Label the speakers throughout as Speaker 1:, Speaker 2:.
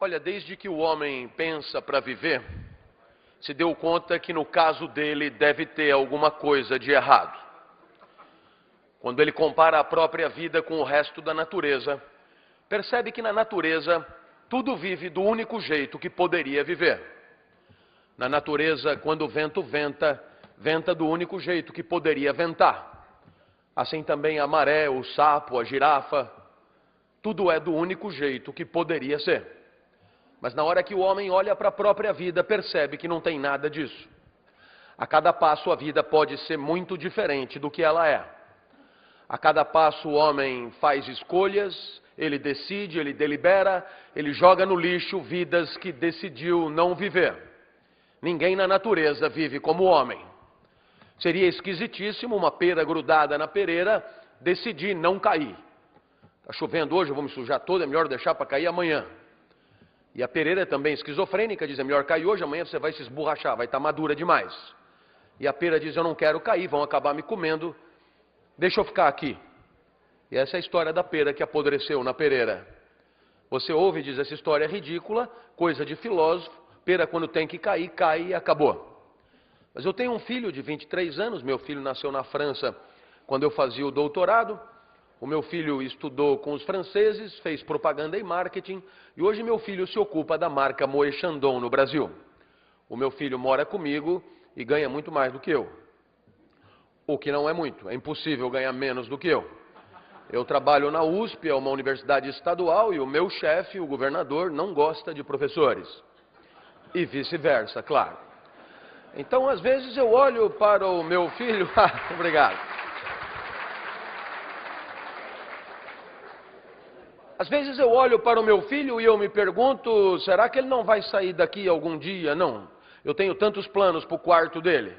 Speaker 1: Olha, desde que o homem pensa para viver, se deu conta que no caso dele deve ter alguma coisa de errado. Quando ele compara a própria vida com o resto da natureza, percebe que na natureza tudo vive do único jeito que poderia viver. Na natureza, quando o vento venta, venta do único jeito que poderia ventar. Assim também a maré, o sapo, a girafa, tudo é do único jeito que poderia ser. Mas na hora que o homem olha para a própria vida, percebe que não tem nada disso. A cada passo a vida pode ser muito diferente do que ela é. A cada passo o homem faz escolhas, ele decide, ele delibera, ele joga no lixo vidas que decidiu não viver. Ninguém na natureza vive como o homem. Seria esquisitíssimo uma pera grudada na pereira decidir não cair. Está chovendo hoje, eu vou me sujar todo, é melhor deixar para cair amanhã. E a pereira é também esquizofrênica, diz, é melhor cair hoje, amanhã você vai se esborrachar, vai estar madura demais. E a pera diz, eu não quero cair, vão acabar me comendo, deixa eu ficar aqui. E essa é a história da pera que apodreceu na pereira. Você ouve e diz, essa história é ridícula, coisa de filósofo, pera quando tem que cair, cai e acabou. Mas eu tenho um filho de 23 anos, meu filho nasceu na França quando eu fazia o doutorado. O meu filho estudou com os franceses, fez propaganda e marketing, e hoje meu filho se ocupa da marca Moët Chandon no Brasil. O meu filho mora comigo e ganha muito mais do que eu. O que não é muito, é impossível ganhar menos do que eu. Eu trabalho na USP, é uma universidade estadual, e o meu chefe, o governador, não gosta de professores. E vice-versa, claro. Então, às vezes eu olho para o meu filho... Obrigado. Às vezes eu olho para o meu filho e eu me pergunto, será que ele não vai sair daqui algum dia? Não. Eu tenho tantos planos para o quarto dele.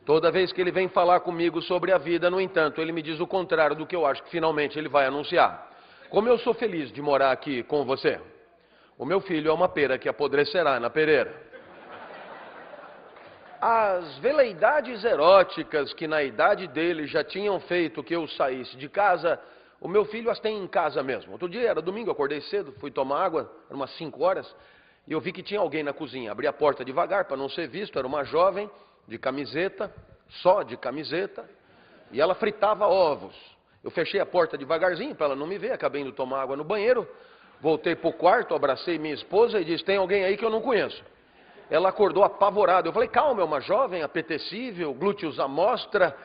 Speaker 1: Toda vez que ele vem falar comigo sobre a vida, no entanto, ele me diz o contrário do que eu acho que finalmente ele vai anunciar. Como eu sou feliz de morar aqui com você. O meu filho é uma pera que apodrecerá na pereira. As veleidades eróticas que na idade dele já tinham feito que eu saísse de casa, o meu filho as tem em casa mesmo. Outro dia, era domingo, eu acordei cedo, fui tomar água, eram umas 5 horas, e eu vi que tinha alguém na cozinha. Abri a porta devagar para não ser visto, era uma jovem de camiseta, só de camiseta, e ela fritava ovos. Eu fechei a porta devagarzinho para ela não me ver, acabei indo tomar água no banheiro, voltei para o quarto, abracei minha esposa e disse, tem alguém aí que eu não conheço. Ela acordou apavorada. Eu falei, calma, é uma jovem apetecível, glúteos à mostra,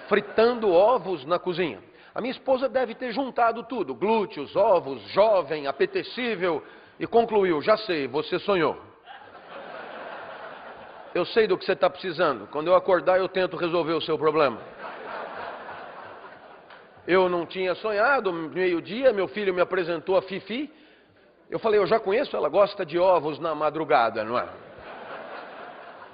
Speaker 1: fritando ovos na cozinha. A minha esposa deve ter juntado tudo, glúteos, ovos, jovem, apetecível, e concluiu, já sei, você sonhou. Eu sei do que você está precisando. Quando eu acordar, eu tento resolver o seu problema. Eu não tinha sonhado, meio-dia, meu filho me apresentou a Fifi. Eu falei, eu já conheço, ela gosta de ovos na madrugada, não é?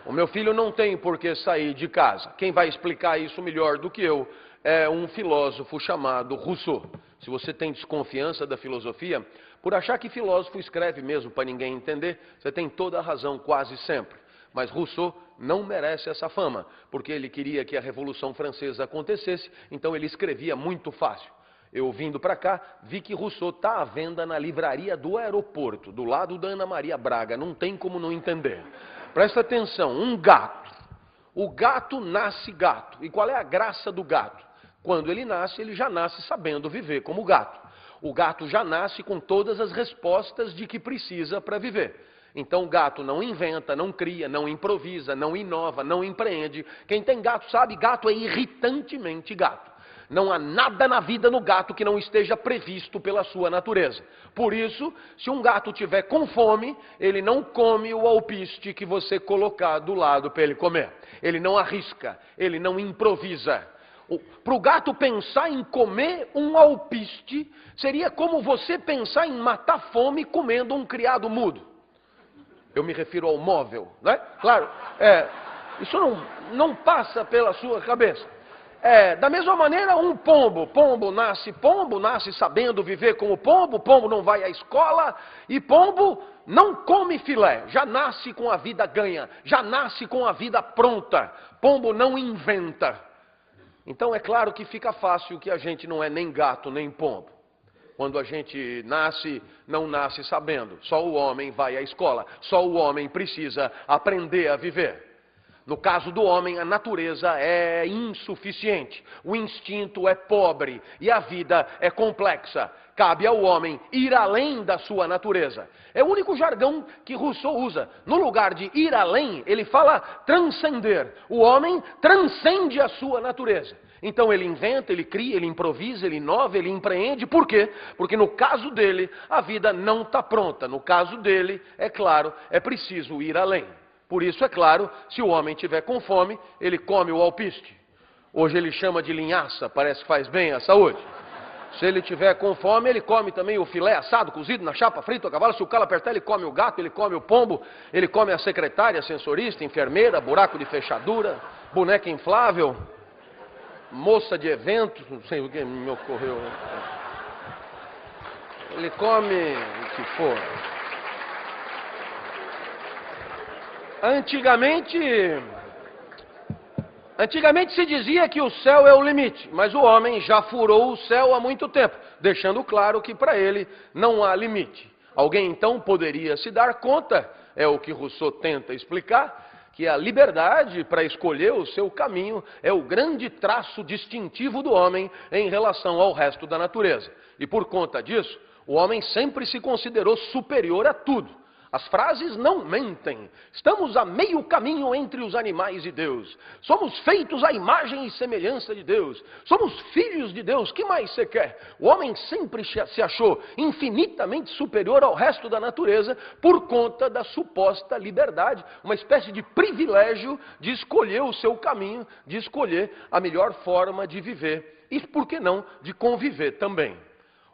Speaker 1: O meu filho não tem por que sair de casa. Quem vai explicar isso melhor do que eu é um filósofo chamado Rousseau. Se você tem desconfiança da filosofia, por achar que filósofo escreve mesmo para ninguém entender, você tem toda a razão quase sempre. Mas Rousseau não merece essa fama, porque ele queria que a Revolução Francesa acontecesse, então ele escrevia muito fácil. Eu vindo para cá, vi que Rousseau está à venda na livraria do aeroporto, do lado da Ana Maria Braga, não tem como não entender. Presta atenção, um gato. O gato nasce gato. E qual é a graça do gato? Quando ele nasce, ele já nasce sabendo viver como gato. O gato já nasce com todas as respostas de que precisa para viver. Então o gato não inventa, não cria, não improvisa, não inova, não empreende. Quem tem gato sabe, gato é irritantemente gato. Não há nada na vida no gato que não esteja previsto pela sua natureza. Por isso, se um gato tiver com fome, ele não come o alpiste que você colocar do lado para ele comer. Ele não arrisca, ele não improvisa. Para o gato pensar em comer um alpiste, seria como você pensar em matar fome comendo um criado mudo. Eu me refiro ao móvel, né? Claro, isso não passa pela sua cabeça. Da mesma maneira, um pombo nasce sabendo viver como pombo não vai à escola, e pombo não come filé, já nasce com a vida ganha, já nasce com a vida pronta, pombo não inventa. Então é claro que fica fácil que a gente não é nem gato nem pombo. Quando a gente nasce, não nasce sabendo. Só o homem vai à escola. Só o homem precisa aprender a viver. No caso do homem, a natureza é insuficiente. O instinto é pobre e a vida é complexa. Cabe ao homem ir além da sua natureza. É o único jargão que Rousseau usa. No lugar de ir além, ele fala transcender. O homem transcende a sua natureza. Então ele inventa, ele cria, ele improvisa, ele inova, ele empreende. Por quê? Porque no caso dele, a vida não está pronta. No caso dele, é claro, é preciso ir além. Por isso, é claro, se o homem tiver com fome, ele come o alpiste. Hoje ele chama de linhaça, parece que faz bem à saúde. Se ele tiver com fome, ele come também o filé assado, cozido na chapa, frito a cavalo. Se o calo apertar, ele come o gato, ele come o pombo, ele come a secretária, a sensorista, enfermeira, buraco de fechadura, boneca inflável, moça de eventos, não sei o que me ocorreu. Ele come o que for. Antigamente se dizia que o céu é o limite, mas o homem já furou o céu há muito tempo, deixando claro que para ele não há limite. Alguém então poderia se dar conta, é o que Rousseau tenta explicar, que a liberdade para escolher o seu caminho é o grande traço distintivo do homem em relação ao resto da natureza. E por conta disso, o homem sempre se considerou superior a tudo. As frases não mentem. Estamos a meio caminho entre os animais e Deus. Somos feitos à imagem e semelhança de Deus. Somos filhos de Deus. O que mais você quer? O homem sempre se achou infinitamente superior ao resto da natureza por conta da suposta liberdade. Uma espécie de privilégio de escolher o seu caminho, de escolher a melhor forma de viver. E, por que não, de conviver também.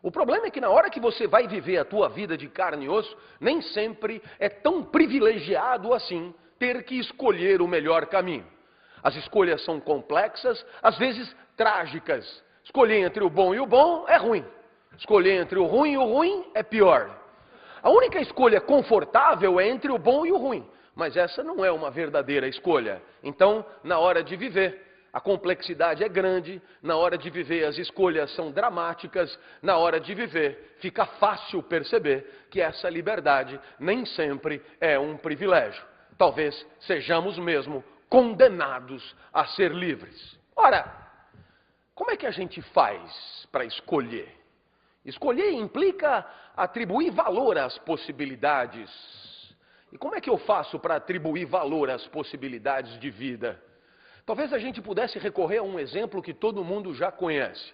Speaker 1: O problema é que na hora que você vai viver a tua vida de carne e osso, nem sempre é tão privilegiado assim ter que escolher o melhor caminho. As escolhas são complexas, às vezes trágicas. Escolher entre o bom e o bom é ruim. Escolher entre o ruim e o ruim é pior. A única escolha confortável é entre o bom e o ruim. Mas essa não é uma verdadeira escolha. Então, na hora de viver, a complexidade é grande, na hora de viver as escolhas são dramáticas, na hora de viver fica fácil perceber que essa liberdade nem sempre é um privilégio. Talvez sejamos mesmo condenados a ser livres. Ora, como é que a gente faz para escolher? Escolher implica atribuir valor às possibilidades. E como é que eu faço para atribuir valor às possibilidades de vida? Talvez a gente pudesse recorrer a um exemplo que todo mundo já conhece.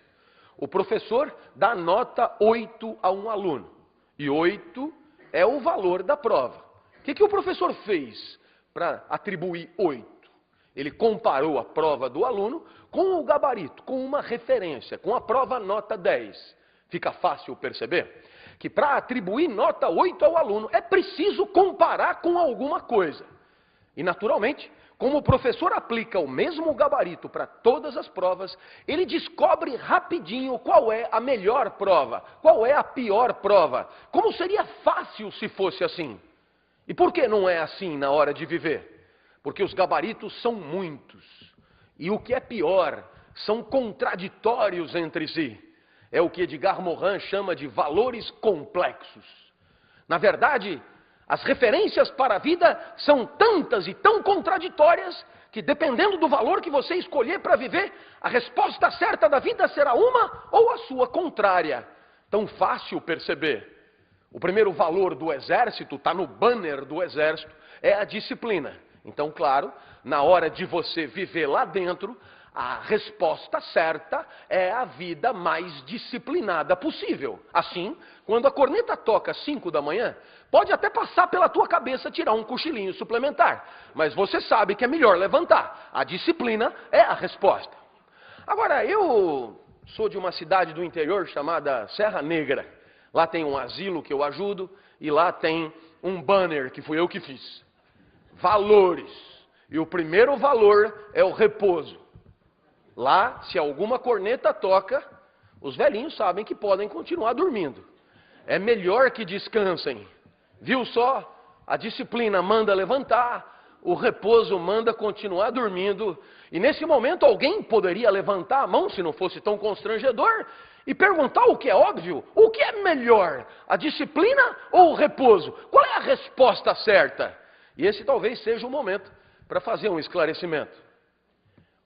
Speaker 1: O professor dá nota 8 a um aluno. E 8 é o valor da prova. O que o professor fez para atribuir 8? Ele comparou a prova do aluno com o gabarito, com uma referência, com a prova nota 10. Fica fácil perceber que para atribuir nota 8 ao aluno é preciso comparar com alguma coisa. E naturalmente, como o professor aplica o mesmo gabarito para todas as provas, ele descobre rapidinho qual é a melhor prova, qual é a pior prova. Como seria fácil se fosse assim? E por que não é assim na hora de viver? Porque os gabaritos são muitos. E o que é pior, são contraditórios entre si. É o que Edgar Morin chama de valores complexos. Na verdade, as referências para a vida são tantas e tão contraditórias que, dependendo do valor que você escolher para viver, a resposta certa da vida será uma ou a sua contrária. Tão fácil perceber. O primeiro valor do exército, está no banner do exército, é a disciplina. Então, claro, na hora de você viver lá dentro, a resposta certa é a vida mais disciplinada possível. Assim, quando a corneta toca às 5 da manhã, pode até passar pela tua cabeça tirar um cochilinho suplementar, mas você sabe que é melhor levantar. A disciplina é a resposta. Agora, eu sou de uma cidade do interior chamada Serra Negra. Lá tem um asilo que eu ajudo e lá tem um banner que fui eu que fiz. Valores. E o primeiro valor é o repouso. Lá, se alguma corneta toca, os velhinhos sabem que podem continuar dormindo. É melhor que descansem. Viu só? A disciplina manda levantar, o repouso manda continuar dormindo. E nesse momento alguém poderia levantar a mão, se não fosse tão constrangedor, e perguntar o que é óbvio, o que é melhor, a disciplina ou o repouso? Qual é a resposta certa? E esse talvez seja o momento para fazer um esclarecimento.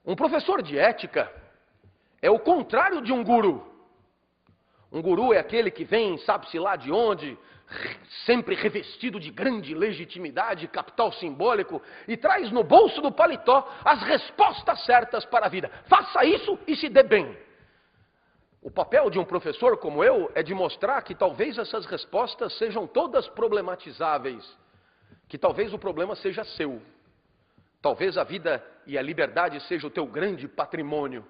Speaker 1: Um professor de ética é o contrário de um guru. Um guru é aquele que vem, sabe-se lá de onde, sempre revestido de grande legitimidade, capital simbólico, e traz no bolso do paletó as respostas certas para a vida. Faça isso e se dê bem. O papel de um professor como eu é de mostrar que talvez essas respostas sejam todas problematizáveis, que talvez o problema seja seu. Talvez a vida e a liberdade seja o teu grande patrimônio,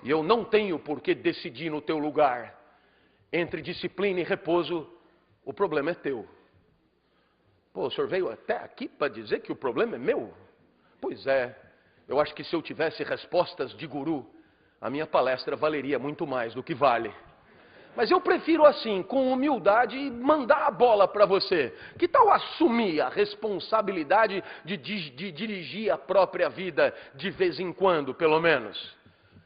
Speaker 1: e eu não tenho por que decidir no teu lugar. Entre disciplina e repouso, o problema é teu. Pô, o senhor veio até aqui para dizer que o problema é meu? Pois é, eu acho que se eu tivesse respostas de guru, a minha palestra valeria muito mais do que vale. Mas eu prefiro assim, com humildade, mandar a bola para você. Que tal assumir a responsabilidade de dirigir a própria vida de vez em quando, pelo menos?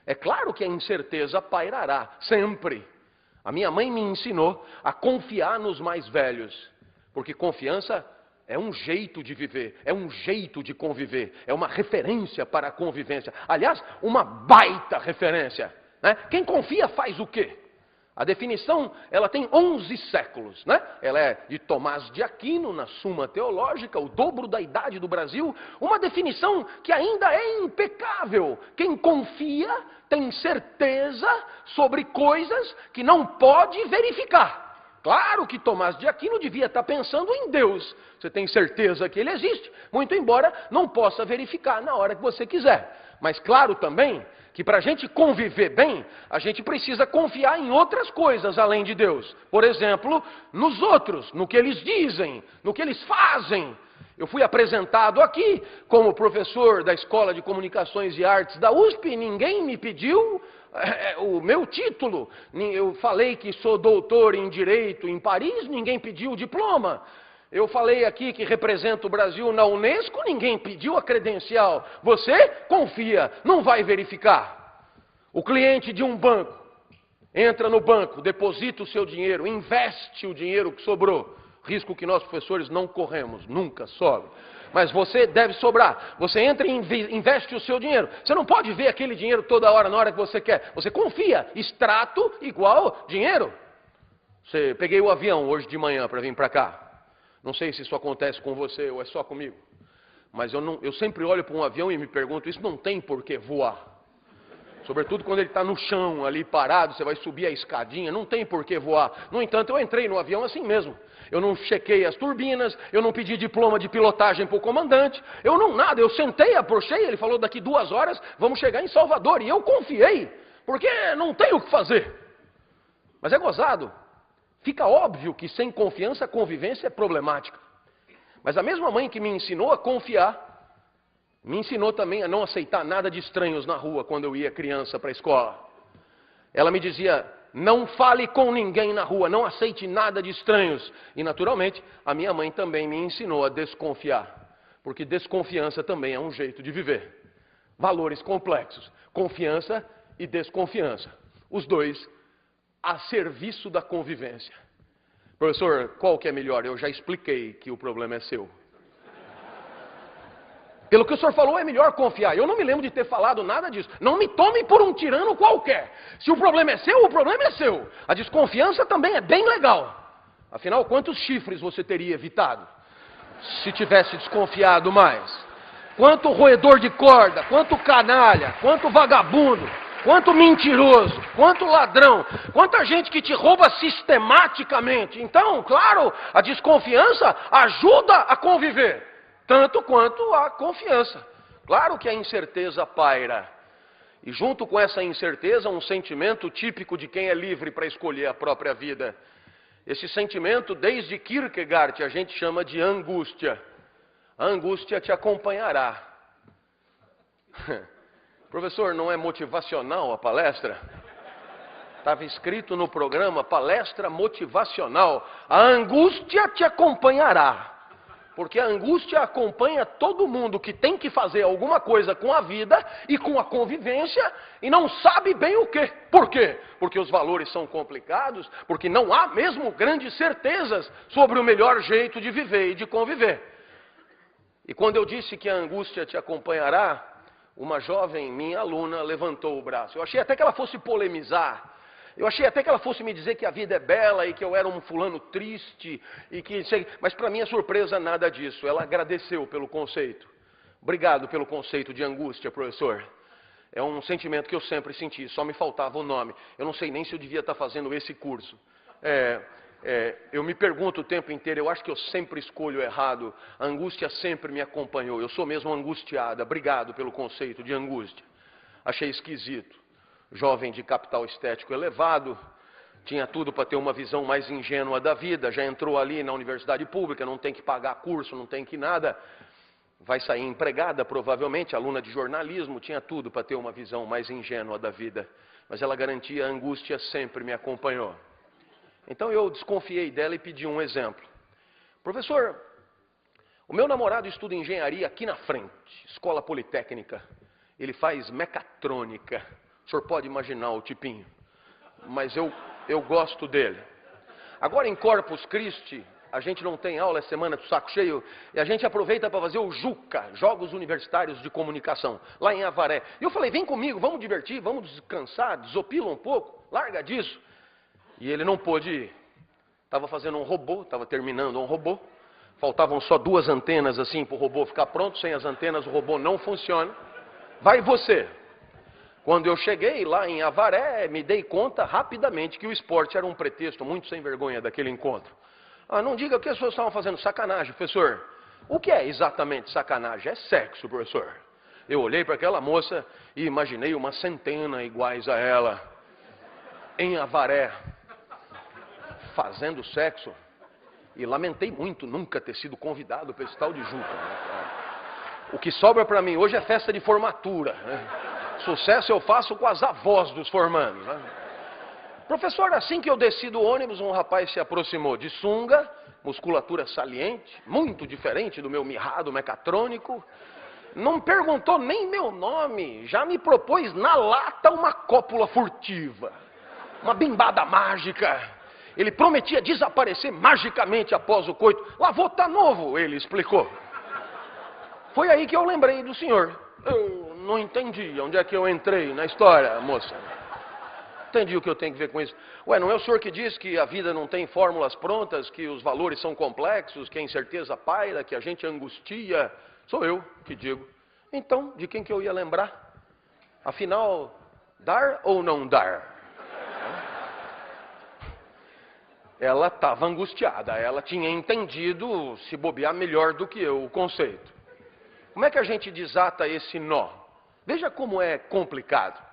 Speaker 1: É claro que a incerteza pairará, sempre. A minha mãe me ensinou a confiar nos mais velhos, porque confiança é um jeito de viver, é um jeito de conviver, é uma referência para a convivência. Aliás, uma baita referência, né? Quem confia faz o quê? A definição, ela tem 11 séculos, né? Ela é de Tomás de Aquino, na Suma Teológica, o dobro da idade do Brasil. Uma definição que ainda é impecável. Quem confia tem certeza sobre coisas que não pode verificar. Claro que Tomás de Aquino devia estar pensando em Deus. Você tem certeza que ele existe, muito embora não possa verificar na hora que você quiser. Mas claro também que para a gente conviver bem, a gente precisa confiar em outras coisas além de Deus. Por exemplo, nos outros, no que eles dizem, no que eles fazem. Eu fui apresentado aqui como professor da Escola de Comunicações e Artes da USP e ninguém me pediu o meu título. Eu falei que sou doutor em Direito em Paris, ninguém pediu o diploma. Eu falei aqui que represento o Brasil na Unesco, ninguém pediu a credencial. Você confia, não vai verificar. O cliente de um banco entra no banco, deposita o seu dinheiro, investe o dinheiro que sobrou. Risco que nós professores não corremos, nunca sobra. Mas você deve sobrar. Você entra e investe o seu dinheiro. Você não pode ver aquele dinheiro toda hora, na hora que você quer. Você confia, extrato igual dinheiro. Peguei o avião hoje de manhã para vir para cá. Não sei se isso acontece com você ou é só comigo. Mas eu sempre olho para um avião e me pergunto, isso não tem por que voar. Sobretudo quando ele está no chão ali parado, você vai subir a escadinha, não tem por que voar. No entanto, eu entrei no avião assim mesmo. Eu não chequei as turbinas, eu não pedi diploma de pilotagem para o comandante, eu não nada, eu sentei, approchei, ele falou daqui 2 horas, vamos chegar em Salvador. E eu confiei, porque não tem o que fazer. Mas é gozado. Fica óbvio que sem confiança a convivência é problemática. Mas a mesma mãe que me ensinou a confiar, me ensinou também a não aceitar nada de estranhos na rua quando eu ia criança para a escola. Ela me dizia, não fale com ninguém na rua, não aceite nada de estranhos. E naturalmente, a minha mãe também me ensinou a desconfiar. Porque desconfiança também é um jeito de viver. Valores complexos, confiança e desconfiança. Os dois a serviço da convivência. Professor, qual que é melhor? Eu já expliquei que o problema é seu. Pelo que o senhor falou, é melhor confiar. Eu não me lembro de ter falado nada disso. Não me tome por um tirano qualquer. Se o problema é seu, o problema é seu. A desconfiança também é bem legal. Afinal, quantos chifres você teria evitado se tivesse desconfiado mais? Quanto roedor de corda, quanto canalha, quanto vagabundo, quanto mentiroso, quanto ladrão, quanta gente que te rouba sistematicamente. Então, claro, a desconfiança ajuda a conviver, tanto quanto a confiança. Claro que a incerteza paira. E junto com essa incerteza, um sentimento típico de quem é livre para escolher a própria vida. Esse sentimento, desde Kierkegaard, a gente chama de angústia. A angústia te acompanhará. Professor, não é motivacional a palestra? Estava escrito no programa, palestra motivacional. A angústia te acompanhará. Porque a angústia acompanha todo mundo que tem que fazer alguma coisa com a vida e com a convivência e não sabe bem o quê. Por quê? Porque os valores são complicados, porque não há mesmo grandes certezas sobre o melhor jeito de viver e de conviver. E quando eu disse que a angústia te acompanhará, uma jovem, minha aluna, levantou o braço. Eu achei até que ela fosse polemizar. Eu achei até que ela fosse me dizer que a vida é bela e que eu era um fulano triste. Mas para minha surpresa, nada disso. Ela agradeceu pelo conceito. Obrigado pelo conceito de angústia, professor. É um sentimento que eu sempre senti, só me faltava o nome. Eu não sei nem se eu devia estar fazendo esse curso. Eu me pergunto o tempo inteiro, eu acho que eu sempre escolho errado. A angústia sempre me acompanhou. Eu sou mesmo angustiada. Obrigado pelo conceito de angústia. Achei esquisito. Jovem de capital estético elevado, tinha tudo para ter uma visão mais ingênua da vida, já entrou ali na universidade pública, não tem que pagar curso, não tem que nada, vai sair empregada provavelmente, aluna de jornalismo, tinha tudo para ter uma visão mais ingênua da vida, mas ela garantia a angústia sempre me acompanhou. Então eu desconfiei dela e pedi um exemplo. Professor, o meu namorado estuda engenharia aqui na frente, escola politécnica, ele faz mecatrônica. O senhor pode imaginar o tipinho, mas eu gosto dele. Agora em Corpus Christi, a gente não tem aula, é semana do saco cheio, e a gente aproveita para fazer o JUCA, Jogos Universitários de Comunicação, lá em Avaré. E eu falei, vem comigo, vamos divertir, vamos descansar, desopila um pouco, larga disso. E ele não pôde ir. Estava fazendo um robô, estava terminando um robô, faltavam só 2 antenas assim para o robô ficar pronto, sem as antenas o robô não funciona. Vai você. Quando eu cheguei lá em Avaré, me dei conta rapidamente que o esporte era um pretexto muito sem vergonha daquele encontro. Ah, não diga que as pessoas estavam fazendo sacanagem, professor. O que é exatamente sacanagem? É sexo, professor. Eu olhei para aquela moça e imaginei uma centena iguais a ela, em Avaré, fazendo sexo. E lamentei muito nunca ter sido convidado para esse tal de JUCA. O que sobra para mim hoje é festa de formatura, né? Sucesso eu faço com as avós dos formandos, né? Professor, assim que eu desci do ônibus, um rapaz se aproximou de sunga, musculatura saliente, muito diferente do meu mirrado mecatrônico. Não perguntou nem meu nome, já me propôs na lata uma cópula furtiva, uma bimbada mágica. Ele prometia desaparecer magicamente após o coito. Lavou tá novo, ele explicou. Foi aí que eu lembrei do senhor. Eu não entendi onde é que eu entrei na história, moça. Entendi o que eu tenho que ver com isso. Ué, não é o senhor que diz que a vida não tem fórmulas prontas, que os valores são complexos, que a incerteza paira, que a gente angustia? Sou eu que digo. Então, de quem que eu ia lembrar? Afinal, dar ou não dar? Ela estava angustiada, ela tinha entendido, se bobear melhor do que eu, o conceito. Como é que a gente desata esse nó? Veja como é complicado.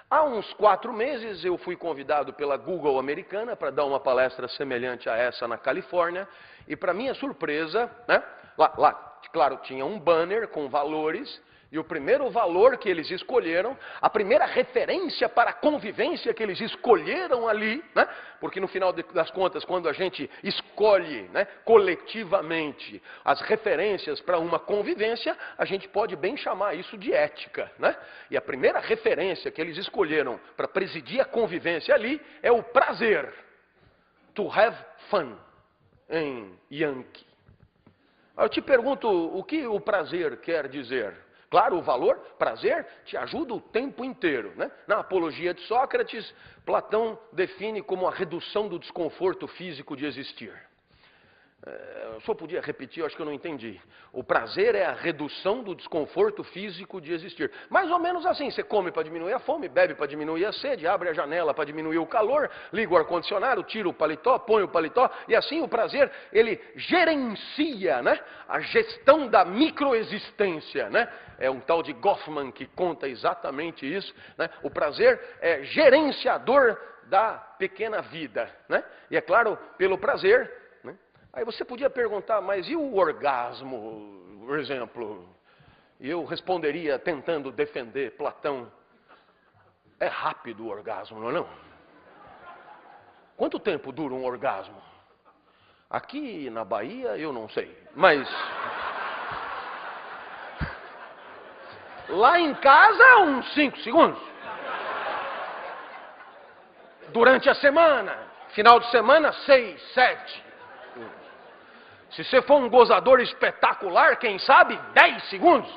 Speaker 1: Há uns 4 meses eu fui convidado pela Google americana para dar uma palestra semelhante a essa na Califórnia. E para minha surpresa, né, lá, claro, tinha um banner com valores. E o primeiro valor que eles escolheram, a primeira referência para a convivência que eles escolheram ali, né? Porque no final das contas, quando a gente escolhe, né, coletivamente as referências para uma convivência, a gente pode bem chamar isso de ética, né? E a primeira referência que eles escolheram para presidir a convivência ali é o prazer. To have fun, em Yankee. Eu te pergunto, o que o prazer quer dizer? Claro, o valor, prazer, te ajuda o tempo inteiro, né? Na Apologia de Sócrates, Platão define como a redução do desconforto físico de existir. O senhor podia repetir? Eu acho que eu não entendi. O prazer é a redução do desconforto físico de existir. Mais ou menos assim, você come para diminuir a fome, bebe para diminuir a sede, abre a janela para diminuir o calor, liga o ar-condicionado, tira o paletó, põe o paletó, e assim o prazer, ele gerencia, né, a gestão da microexistência, né? É um tal de Goffman que conta exatamente isso, né? O prazer é gerenciador da pequena vida, né? E é claro, pelo prazer, aí você podia perguntar, mas e o orgasmo, por exemplo? E eu responderia tentando defender Platão. É rápido o orgasmo, não é não? Quanto tempo dura um orgasmo? Aqui na Bahia eu não sei, mas lá em casa uns 5 segundos. Durante a semana, final de semana 6, 7. Se você for um gozador espetacular, quem sabe 10 segundos.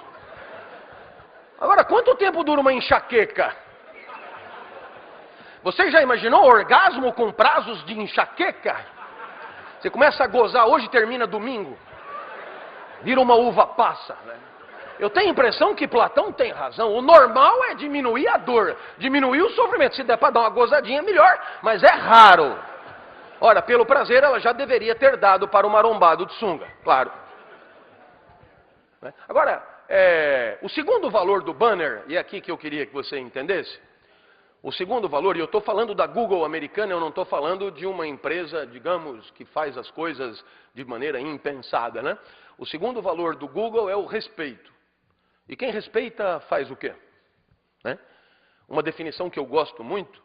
Speaker 1: Agora, quanto tempo dura uma enxaqueca? Você já imaginou orgasmo com prazos de enxaqueca? Você começa a gozar hoje e termina domingo. Vira uma uva passa, né? Eu tenho a impressão que Platão tem razão. O normal é diminuir a dor, diminuir o sofrimento. Se der para dar uma gozadinha, melhor, mas é raro. Ora, pelo prazer, ela já deveria ter dado para o marombado de sunga, claro. Agora, o segundo valor do banner, e é aqui que eu queria que você entendesse, o segundo valor, e eu estou falando da Google americana, eu não estou falando de uma empresa, digamos, que faz as coisas de maneira impensada, né? O segundo valor do Google é o respeito. E quem respeita faz o quê? Né? Uma definição que eu gosto muito,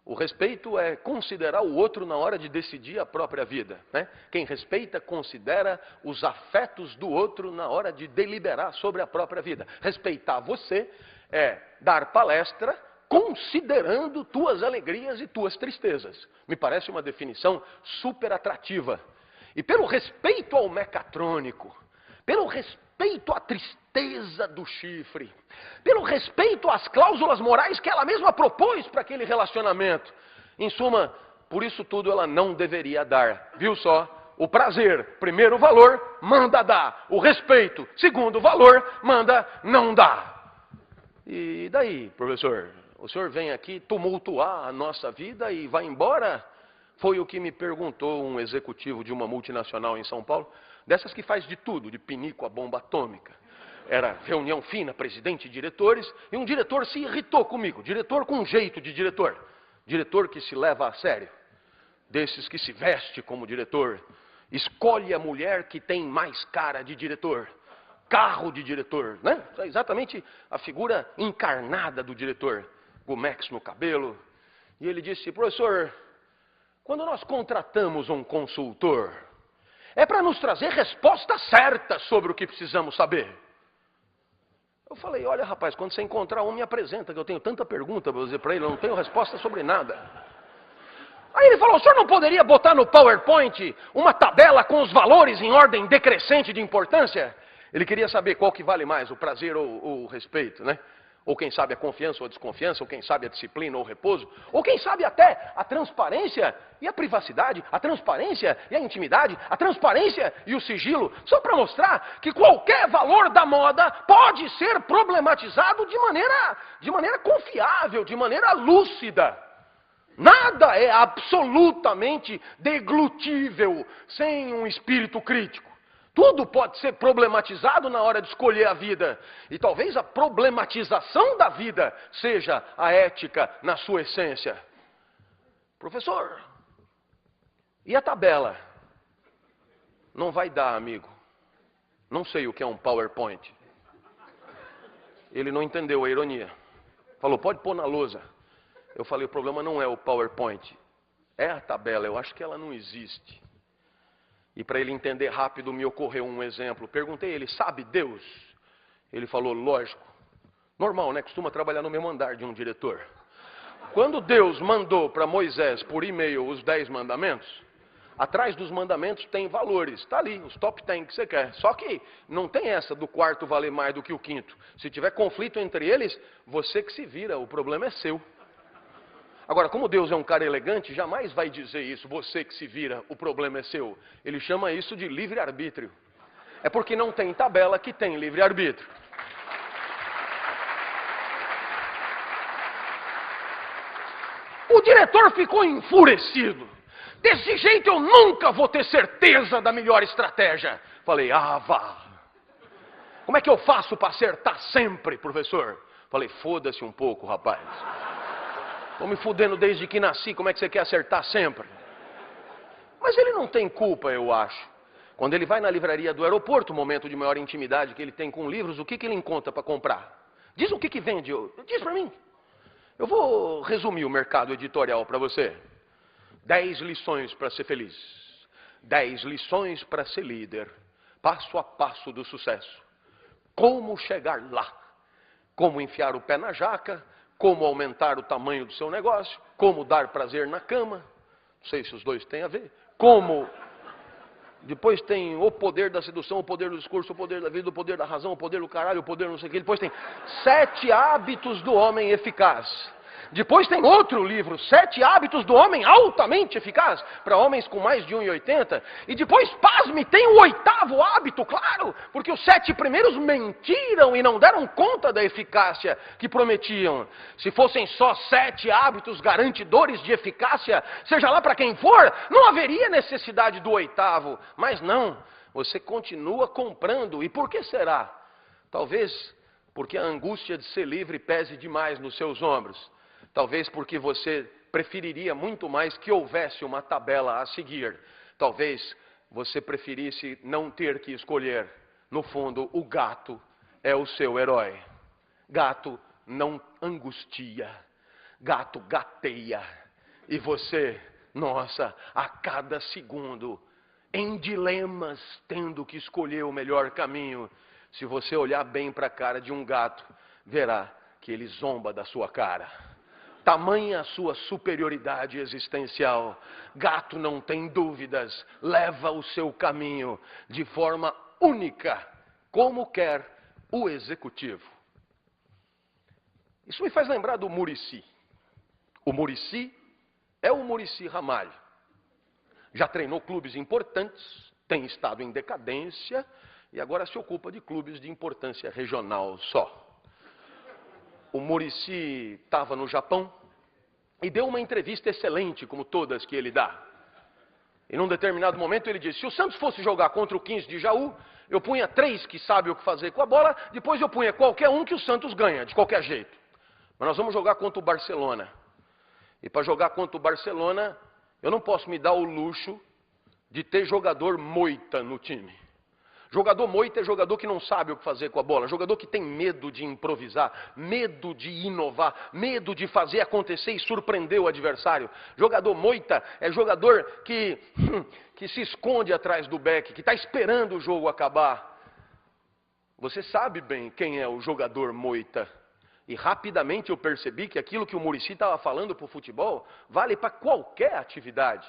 Speaker 1: o respeito é considerar o outro na hora de decidir a própria vida. Né? Quem respeita considera os afetos do outro na hora de deliberar sobre a própria vida. Respeitar você é dar palestra considerando tuas alegrias e tuas tristezas. Me parece uma definição super atrativa. E pelo respeito ao mecatrônico, pelo respeito à tristeza do chifre, pelo respeito às cláusulas morais que ela mesma propôs para aquele relacionamento, em suma, por isso tudo ela não deveria dar. Viu só? O prazer, primeiro valor, manda dar. O respeito, segundo valor, manda não dar. E daí, professor? O senhor vem aqui tumultuar a nossa vida e vai embora? Foi o que me perguntou um executivo de uma multinacional em São Paulo, dessas que faz de tudo, de pinico a bomba atômica. Era reunião fina, presidente e diretores, e um diretor se irritou comigo, diretor com jeito de diretor, diretor que se leva a sério, desses que se veste como diretor, escolhe a mulher que tem mais cara de diretor, carro de diretor, né? É exatamente a figura encarnada do diretor, Gumex no cabelo. E ele disse, professor, quando nós contratamos um consultor, é para nos trazer respostas certas sobre o que precisamos saber. Eu falei, olha rapaz, quando você encontrar um, me apresenta, que eu tenho tanta pergunta para dizer para ele, eu não tenho resposta sobre nada. Aí ele falou, o senhor não poderia botar no PowerPoint uma tabela com os valores em ordem decrescente de importância? Ele queria saber qual que vale mais, o prazer ou o respeito, né? Ou quem sabe a confiança ou a desconfiança, ou quem sabe a disciplina ou o repouso, ou quem sabe até a transparência e a privacidade, a transparência e a intimidade, a transparência e o sigilo, só para mostrar que qualquer valor da moda pode ser problematizado de maneira confiável, de maneira lúcida. Nada é absolutamente deglutível sem um espírito crítico. Tudo pode ser problematizado na hora de escolher a vida. E talvez a problematização da vida seja a ética na sua essência. Professor, e a tabela? Não vai dar, amigo. Não sei o que é um PowerPoint. Ele não entendeu a ironia. Falou, pode pôr na lousa. Eu falei, o problema não é o PowerPoint. É a tabela, eu acho que ela não existe. E para ele entender rápido, me ocorreu um exemplo. Perguntei ele, sabe Deus? Ele falou, lógico. Normal, né? Costuma trabalhar no mesmo andar de um diretor. Quando Deus mandou para Moisés por e-mail os 10 mandamentos, atrás dos mandamentos tem valores. Está ali, os top 10 que você quer. Só que não tem essa do quarto valer mais do que o quinto. Se tiver conflito entre eles, você que se vira, o problema é seu. Agora, como Deus é um cara elegante, jamais vai dizer isso, você que se vira, o problema é seu. Ele chama isso de livre-arbítrio. É porque não tem tabela que tem livre-arbítrio. O diretor ficou enfurecido. Desse jeito eu nunca vou ter certeza da melhor estratégia. Falei, vá. Como é que eu faço para acertar sempre, professor? Falei, foda-se um pouco, rapaz. Estou me fudendo desde que nasci, como é que você quer acertar sempre? Mas ele não tem culpa, eu acho. Quando ele vai na livraria do aeroporto, o momento de maior intimidade que ele tem com livros, o que ele encontra para comprar? Diz o que vende, diz para mim. Eu vou resumir o mercado editorial para você. 10 lições para ser feliz. 10 lições para ser líder, passo a passo do sucesso. Como chegar lá? Como enfiar o pé na jaca? Como aumentar o tamanho do seu negócio? Como dar prazer na cama? Não sei se os dois têm a ver. Como... Depois tem o poder da sedução, o poder do discurso, o poder da vida, o poder da razão, o poder do caralho, o poder não sei o que. Depois tem 7 hábitos do homem eficaz. Depois tem outro livro, 7 hábitos do homem altamente eficaz, para homens com mais de 1,80. E depois, pasme, tem o 8º hábito, claro, porque os 7 primeiros mentiram e não deram conta da eficácia que prometiam. Se fossem só 7 hábitos garantidores de eficácia, seja lá para quem for, não haveria necessidade do 8º. Mas não, você continua comprando. E por que será? Talvez porque a angústia de ser livre pese demais nos seus ombros. Talvez porque você preferiria muito mais que houvesse uma tabela a seguir. Talvez você preferisse não ter que escolher. No fundo, o gato é o seu herói. Gato não angustia. Gato gateia. E você, nossa, a cada segundo, em dilemas, tendo que escolher o melhor caminho. Se você olhar bem para a cara de um gato, verá que ele zomba da sua cara. Tamanha a sua superioridade existencial. Gato não tem dúvidas, leva o seu caminho de forma única, como quer o executivo. Isso me faz lembrar do Muricy. O Muricy é o Muricy Ramalho. Já treinou clubes importantes, tem estado em decadência e agora se ocupa de clubes de importância regional só. O Muricy estava no Japão e deu uma entrevista excelente, como todas que ele dá. E num determinado momento ele disse, se o Santos fosse jogar contra o 15 de Jaú, eu punha 3 que sabem o que fazer com a bola, depois eu punha qualquer um que o Santos ganha, de qualquer jeito. Mas nós vamos jogar contra o Barcelona. E para jogar contra o Barcelona, eu não posso me dar o luxo de ter jogador moita no time. Jogador moita é jogador que não sabe o que fazer com a bola, jogador que tem medo de improvisar, medo de inovar, medo de fazer acontecer e surpreender o adversário. Jogador moita é jogador que se esconde atrás do beck, que está esperando o jogo acabar. Você sabe bem quem é o jogador moita. E rapidamente eu percebi que aquilo que o Muricy estava falando para o futebol vale para qualquer atividade.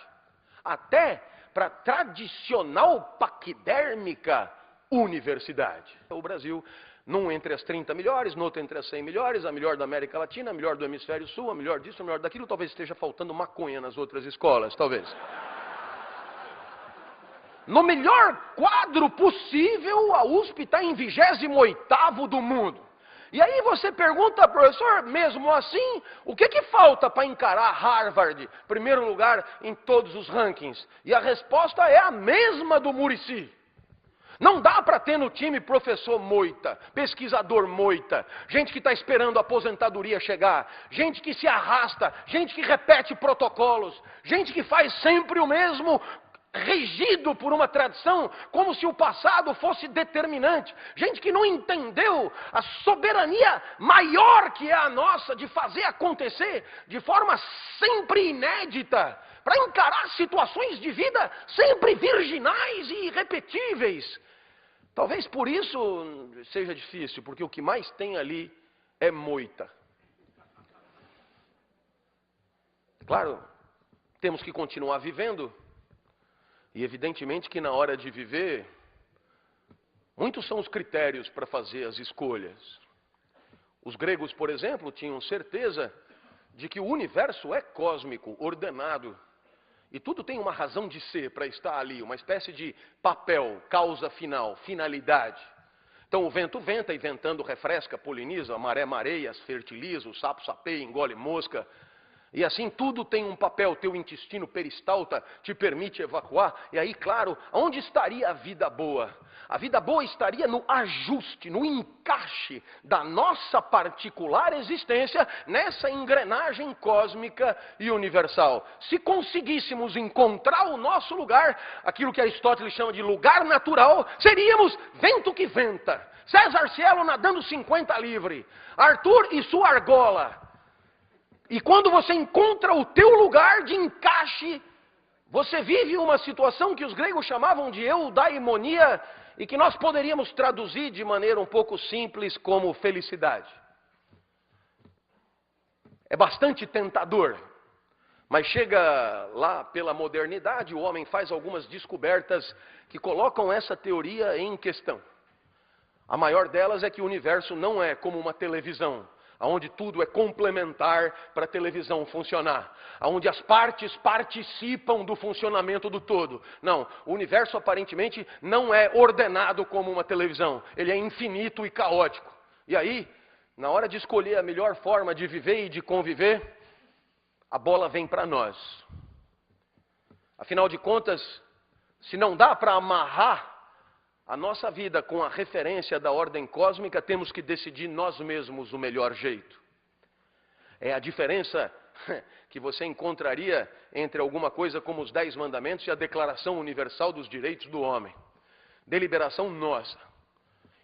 Speaker 1: Até para a tradicional paquidérmica universidade. O Brasil, num entre as 30 melhores, no outro entre as 100 melhores, a melhor da América Latina, a melhor do Hemisfério Sul, a melhor disso, a melhor daquilo, talvez esteja faltando maconha nas outras escolas, talvez. No melhor quadro possível, a USP está em 28º do mundo. E aí você pergunta, professor, mesmo assim, o que falta para encarar Harvard, primeiro lugar em todos os rankings? E a resposta é a mesma do Muricy. Não dá para ter no time professor moita, pesquisador moita, gente que está esperando a aposentadoria chegar, gente que se arrasta, gente que repete protocolos, gente que faz sempre o mesmo, regido por uma tradição, como se o passado fosse determinante. Gente que não entendeu a soberania maior que é a nossa de fazer acontecer de forma sempre inédita, para encarar situações de vida sempre virginais e irrepetíveis. Talvez por isso seja difícil, porque o que mais tem ali é moita. Claro, temos que continuar vivendo. E evidentemente que na hora de viver, muitos são os critérios para fazer as escolhas. Os gregos, por exemplo, tinham certeza de que o universo é cósmico, ordenado. E tudo tem uma razão de ser para estar ali, uma espécie de papel, causa final, finalidade. Então o vento venta e ventando refresca, poliniza, a maré mareia, fertiliza, o sapo sapeia, engole mosca. E assim tudo tem um papel, teu intestino peristalta te permite evacuar. E aí, claro, onde estaria a vida boa? A vida boa estaria no ajuste, no encaixe da nossa particular existência nessa engrenagem cósmica e universal. Se conseguíssemos encontrar o nosso lugar, aquilo que Aristóteles chama de lugar natural, seríamos vento que venta. César Cielo nadando 50 livre, Arthur e sua argola. E quando você encontra o teu lugar de encaixe, Você vive uma situação que os gregos chamavam de eudaimonia e que nós poderíamos traduzir de maneira um pouco simples como felicidade. É bastante tentador, mas chega lá pela modernidade, o homem faz algumas descobertas que colocam essa teoria em questão. A maior delas é que o universo não é como uma televisão, onde tudo é complementar para a televisão funcionar, onde as partes participam do funcionamento do todo. Não, o universo aparentemente não é ordenado como uma televisão, ele é infinito e caótico. E aí, na hora de escolher a melhor forma de viver e de conviver, a bola vem para nós. Afinal de contas, se não dá para amarrar a nossa vida com a referência da ordem cósmica, temos que decidir nós mesmos o melhor jeito. É a diferença que você encontraria entre alguma coisa como os 10 mandamentos e a Declaração Universal dos Direitos do Homem. Deliberação nossa.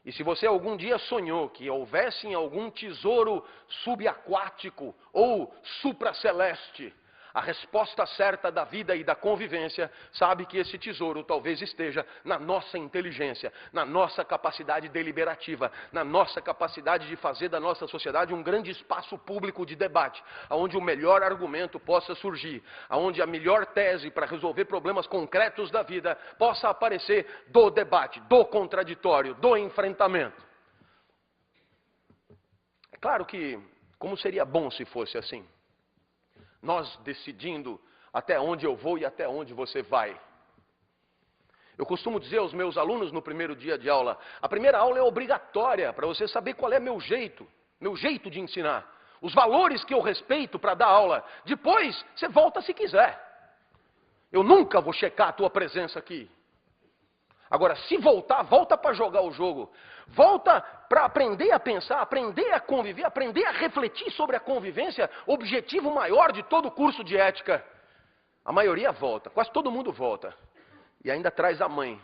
Speaker 1: E se você algum dia sonhou que houvesse algum tesouro subaquático ou supraceleste, a resposta certa da vida e da convivência, sabe que esse tesouro talvez esteja na nossa inteligência, na nossa capacidade deliberativa, na nossa capacidade de fazer da nossa sociedade um grande espaço público de debate, onde o melhor argumento possa surgir, onde a melhor tese para resolver problemas concretos da vida possa aparecer do debate, do contraditório, do enfrentamento. É claro que, como seria bom se fosse assim? Nós decidindo até onde eu vou e até onde você vai. Eu costumo dizer aos meus alunos no primeiro dia de aula, a primeira aula é obrigatória para você saber qual é meu jeito de ensinar, os valores que eu respeito para dar aula. Depois, você volta se quiser. Eu nunca vou checar a tua presença aqui. Agora, se voltar, volta para jogar o jogo. Volta para aprender a pensar, aprender a conviver, aprender a refletir sobre a convivência, objetivo maior de todo o curso de ética. A maioria volta, quase todo mundo volta. E ainda traz a mãe.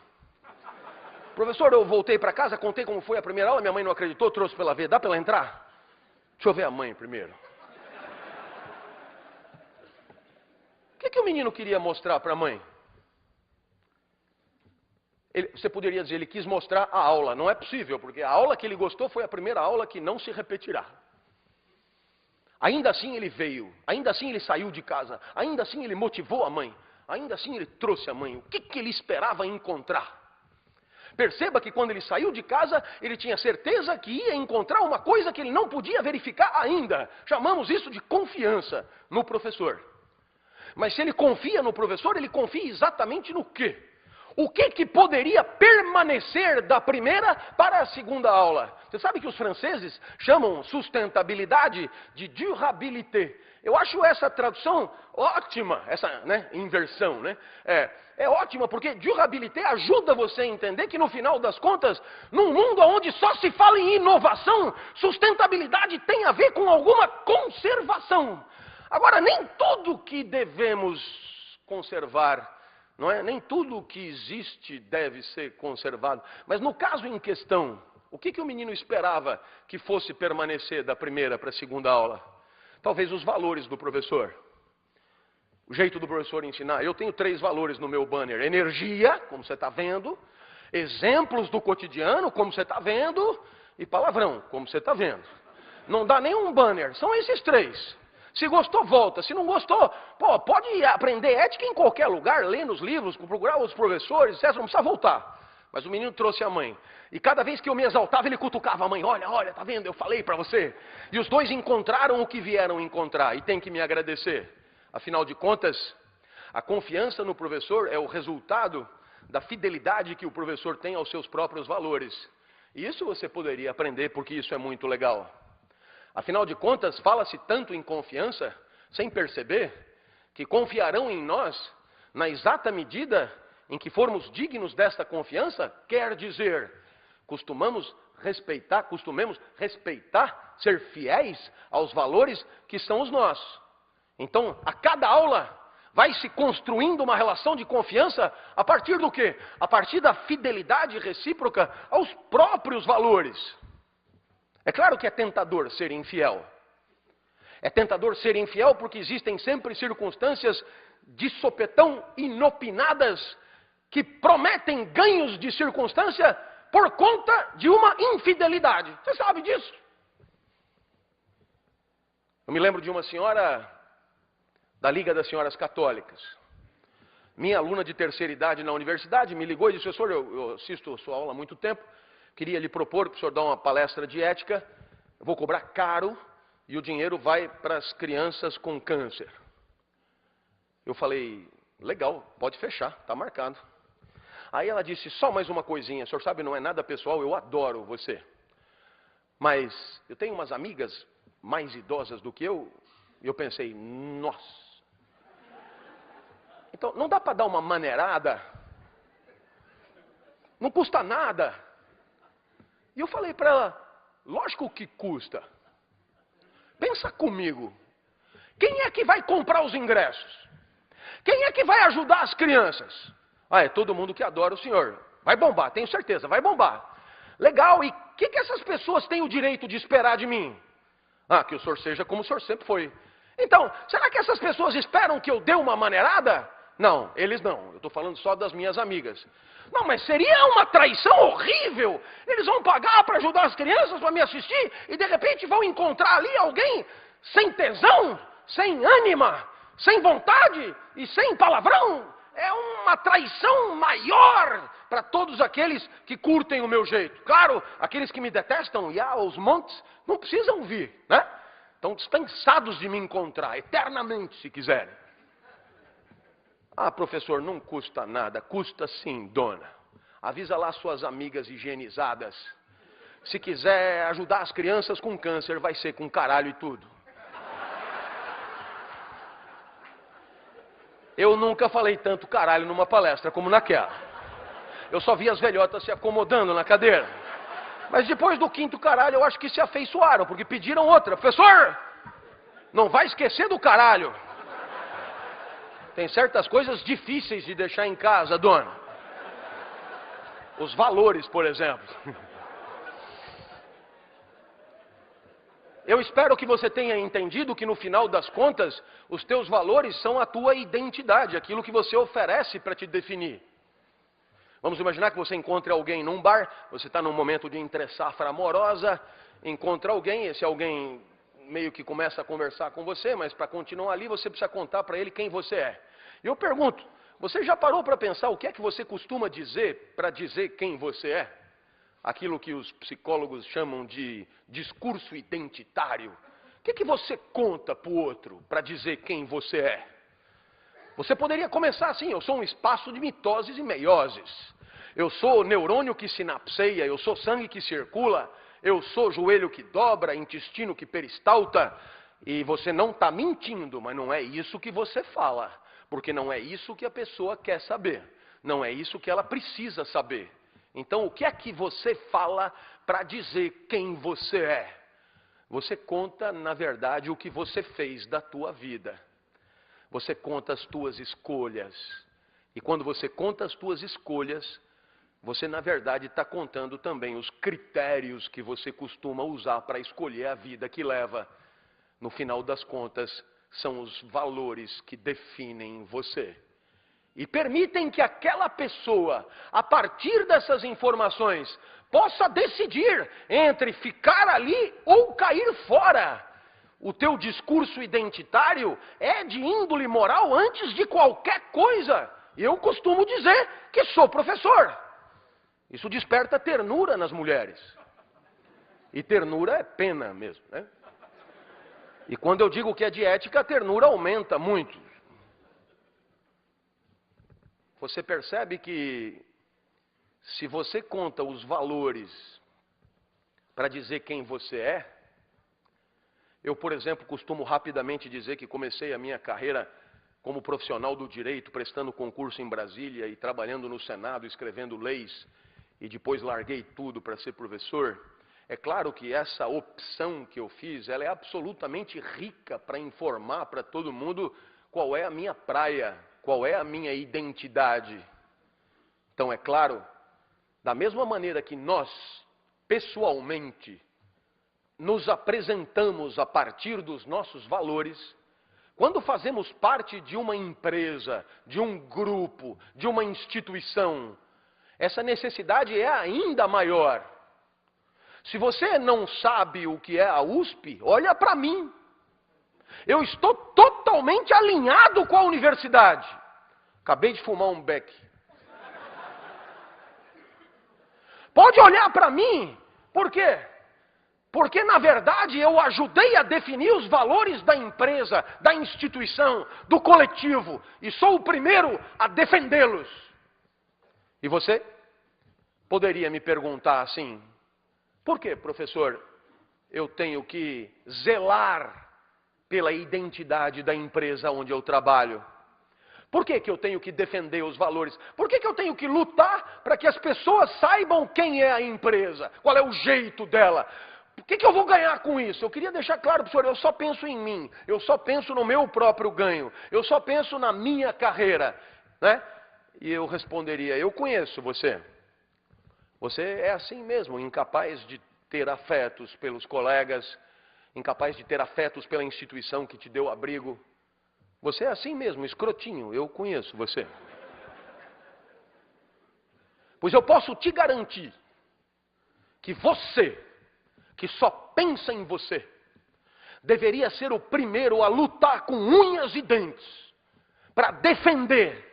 Speaker 1: Professor, eu voltei para casa, contei como foi a primeira aula, minha mãe não acreditou, trouxe para ela ver. Dá para ela entrar? Deixa eu ver a mãe primeiro. O que o menino queria mostrar para a mãe? Você poderia dizer, ele quis mostrar a aula. Não é possível, porque a aula que ele gostou foi a primeira aula que não se repetirá. Ainda assim ele veio, ainda assim ele saiu de casa, ainda assim ele motivou a mãe, ainda assim ele trouxe a mãe. O que ele esperava encontrar? Perceba que quando ele saiu de casa, ele tinha certeza que ia encontrar uma coisa que ele não podia verificar ainda. Chamamos isso de confiança no professor. Mas se ele confia no professor, ele confia exatamente no quê? O que poderia permanecer da primeira para a segunda aula? Você sabe que os franceses chamam sustentabilidade de durabilité. Eu acho essa tradução ótima, essa inversão. É ótima porque durabilité ajuda você a entender que no final das contas, num mundo onde só se fala em inovação, sustentabilidade tem a ver com alguma conservação. Agora, nem tudo que devemos conservar, não é? Nem tudo que existe deve ser conservado. Mas no caso em questão, o que o menino esperava que fosse permanecer da primeira para a segunda aula? Talvez os valores do professor. O jeito do professor ensinar. Eu tenho 3 valores no meu banner. Energia, como você está vendo. Exemplos do cotidiano, como você está vendo. E palavrão, como você está vendo. Não dá nenhum banner. São esses 3. Se gostou, volta. Se não gostou, pode aprender ética em qualquer lugar, ler nos livros, procurar os professores, etc. Não precisa voltar. Mas o menino trouxe a mãe. E cada vez que eu me exaltava, ele cutucava a mãe. Olha, tá vendo? Eu falei para você. E os dois encontraram o que vieram encontrar. E tem que me agradecer. Afinal de contas, a confiança no professor é o resultado da fidelidade que o professor tem aos seus próprios valores. E isso você poderia aprender, porque isso é muito legal. Afinal de contas, fala-se tanto em confiança, sem perceber, que confiarão em nós na exata medida em que formos dignos desta confiança, quer dizer, costumemos respeitar, ser fiéis aos valores que são os nossos. Então, a cada aula, vai se construindo uma relação de confiança a partir do quê? A partir da fidelidade recíproca aos próprios valores. É claro que é tentador ser infiel. É tentador ser infiel porque existem sempre circunstâncias de sopetão, inopinadas, que prometem ganhos de circunstância por conta de uma infidelidade. Você sabe disso? Eu me lembro de uma senhora da Liga das Senhoras Católicas. Minha aluna de terceira idade na universidade me ligou e disse: professor, eu assisto a sua aula há muito tempo, queria lhe propor para o senhor dar uma palestra de ética, eu vou cobrar caro e o dinheiro vai para as crianças com câncer. Eu falei: legal, pode fechar, está marcado. Aí ela disse: só mais uma coisinha, o senhor sabe, não é nada pessoal, eu adoro você. Mas eu tenho umas amigas mais idosas do que eu, e eu pensei: nossa. Então, não dá para dar uma maneirada? Não custa nada. E eu falei para ela: lógico que custa. Pensa comigo. Quem é que vai comprar os ingressos? Quem é que vai ajudar as crianças? Ah, é todo mundo que adora o senhor. Vai bombar, tenho certeza, vai bombar. Legal, e o que essas pessoas têm o direito de esperar de mim? Ah, que o senhor seja como o senhor sempre foi. Então, será que essas pessoas esperam que eu dê uma maneirada? Não, eles não. Eu estou falando só das minhas amigas. Não, mas seria uma traição horrível. Eles vão pagar para ajudar as crianças para me assistir e de repente vão encontrar ali alguém sem tesão, sem ânima, sem vontade e sem palavrão. É uma traição maior para todos aqueles que curtem o meu jeito. Claro, aqueles que me detestam e aos montes não precisam vir, né? Estão dispensados de me encontrar eternamente, se quiserem. Ah, professor, não custa nada. Custa sim, dona. Avisa lá suas amigas higienizadas. Se quiser ajudar as crianças com câncer, vai ser com caralho e tudo. Eu nunca falei tanto caralho numa palestra como naquela. Eu só vi as velhotas se acomodando na cadeira. Mas depois do quinto caralho, eu acho que se afeiçoaram, porque pediram outra. Professor, não vai esquecer do caralho. Tem certas coisas difíceis de deixar em casa, dona. Os valores, por exemplo. Eu espero que você tenha entendido que no final das contas, os teus valores são a tua identidade, aquilo que você oferece para te definir. Vamos imaginar que você encontre alguém num bar, você está num momento de entre-safra amorosa, encontra alguém, esse alguém meio que começa a conversar com você, mas para continuar ali você precisa contar para ele quem você é. E eu pergunto, você já parou para pensar o que é que você costuma dizer para dizer quem você é? Aquilo que os psicólogos chamam de discurso identitário. O que é que você conta para o outro para dizer quem você é? Você poderia começar assim: eu sou um espaço de mitoses e meioses. Eu sou neurônio que sinapseia, eu sou sangue que circula, eu sou joelho que dobra, intestino que peristalta. E você não está mentindo, mas não é isso que você fala. Porque não é isso que a pessoa quer saber. Não é isso que ela precisa saber. Então, o que é que você fala para dizer quem você é? Você conta, na verdade, o que você fez da tua vida. Você conta as tuas escolhas. E quando você conta as tuas escolhas, você, na verdade, está contando também os critérios que você costuma usar para escolher a vida que leva. No final das contas, são os valores que definem você. E permitem que aquela pessoa, a partir dessas informações, possa decidir entre ficar ali ou cair fora. O teu discurso identitário é de índole moral antes de qualquer coisa. Eu costumo dizer que sou professor. Isso desperta ternura nas mulheres. E ternura é pena mesmo, né? E quando eu digo que é de ética, a ternura aumenta muito. Você percebe que se você conta os valores para dizer quem você é, eu, por exemplo, costumo rapidamente dizer que comecei a minha carreira como profissional do direito, prestando concurso em Brasília e trabalhando no Senado, escrevendo leis, e depois larguei tudo para ser professor. É claro que essa opção que eu fiz, ela é absolutamente rica para informar para todo mundo qual é a minha praia, qual é a minha identidade. Então, é claro, da mesma maneira que nós, pessoalmente, nos apresentamos a partir dos nossos valores, Quando fazemos parte de uma empresa, de um grupo, de uma instituição, essa necessidade é ainda maior. Se você não sabe o que é a USP, olha para mim. Eu estou totalmente alinhado com a universidade. Acabei de fumar um beck. Pode olhar para mim. Por quê? Porque, na verdade, eu ajudei a definir os valores da empresa, da instituição, do coletivo. E sou o primeiro a defendê-los. E você poderia me perguntar assim: por que, professor, eu tenho que zelar pela identidade da empresa onde eu trabalho? Por que eu tenho que defender os valores? Por que eu tenho que lutar para que as pessoas saibam quem é a empresa? Qual é o jeito dela? O que eu vou ganhar com isso? Eu queria deixar claro para o senhor, eu só penso em mim. Eu só penso no meu próprio ganho. Eu só penso na minha carreira. Né? E eu responderia: eu conheço você. Você é assim mesmo, incapaz de ter afetos pelos colegas, incapaz de ter afetos pela instituição que te deu abrigo. Você é assim mesmo, escrotinho, eu conheço você. Pois eu posso te garantir que você, que só pensa em você, deveria ser o primeiro a lutar com unhas e dentes para defender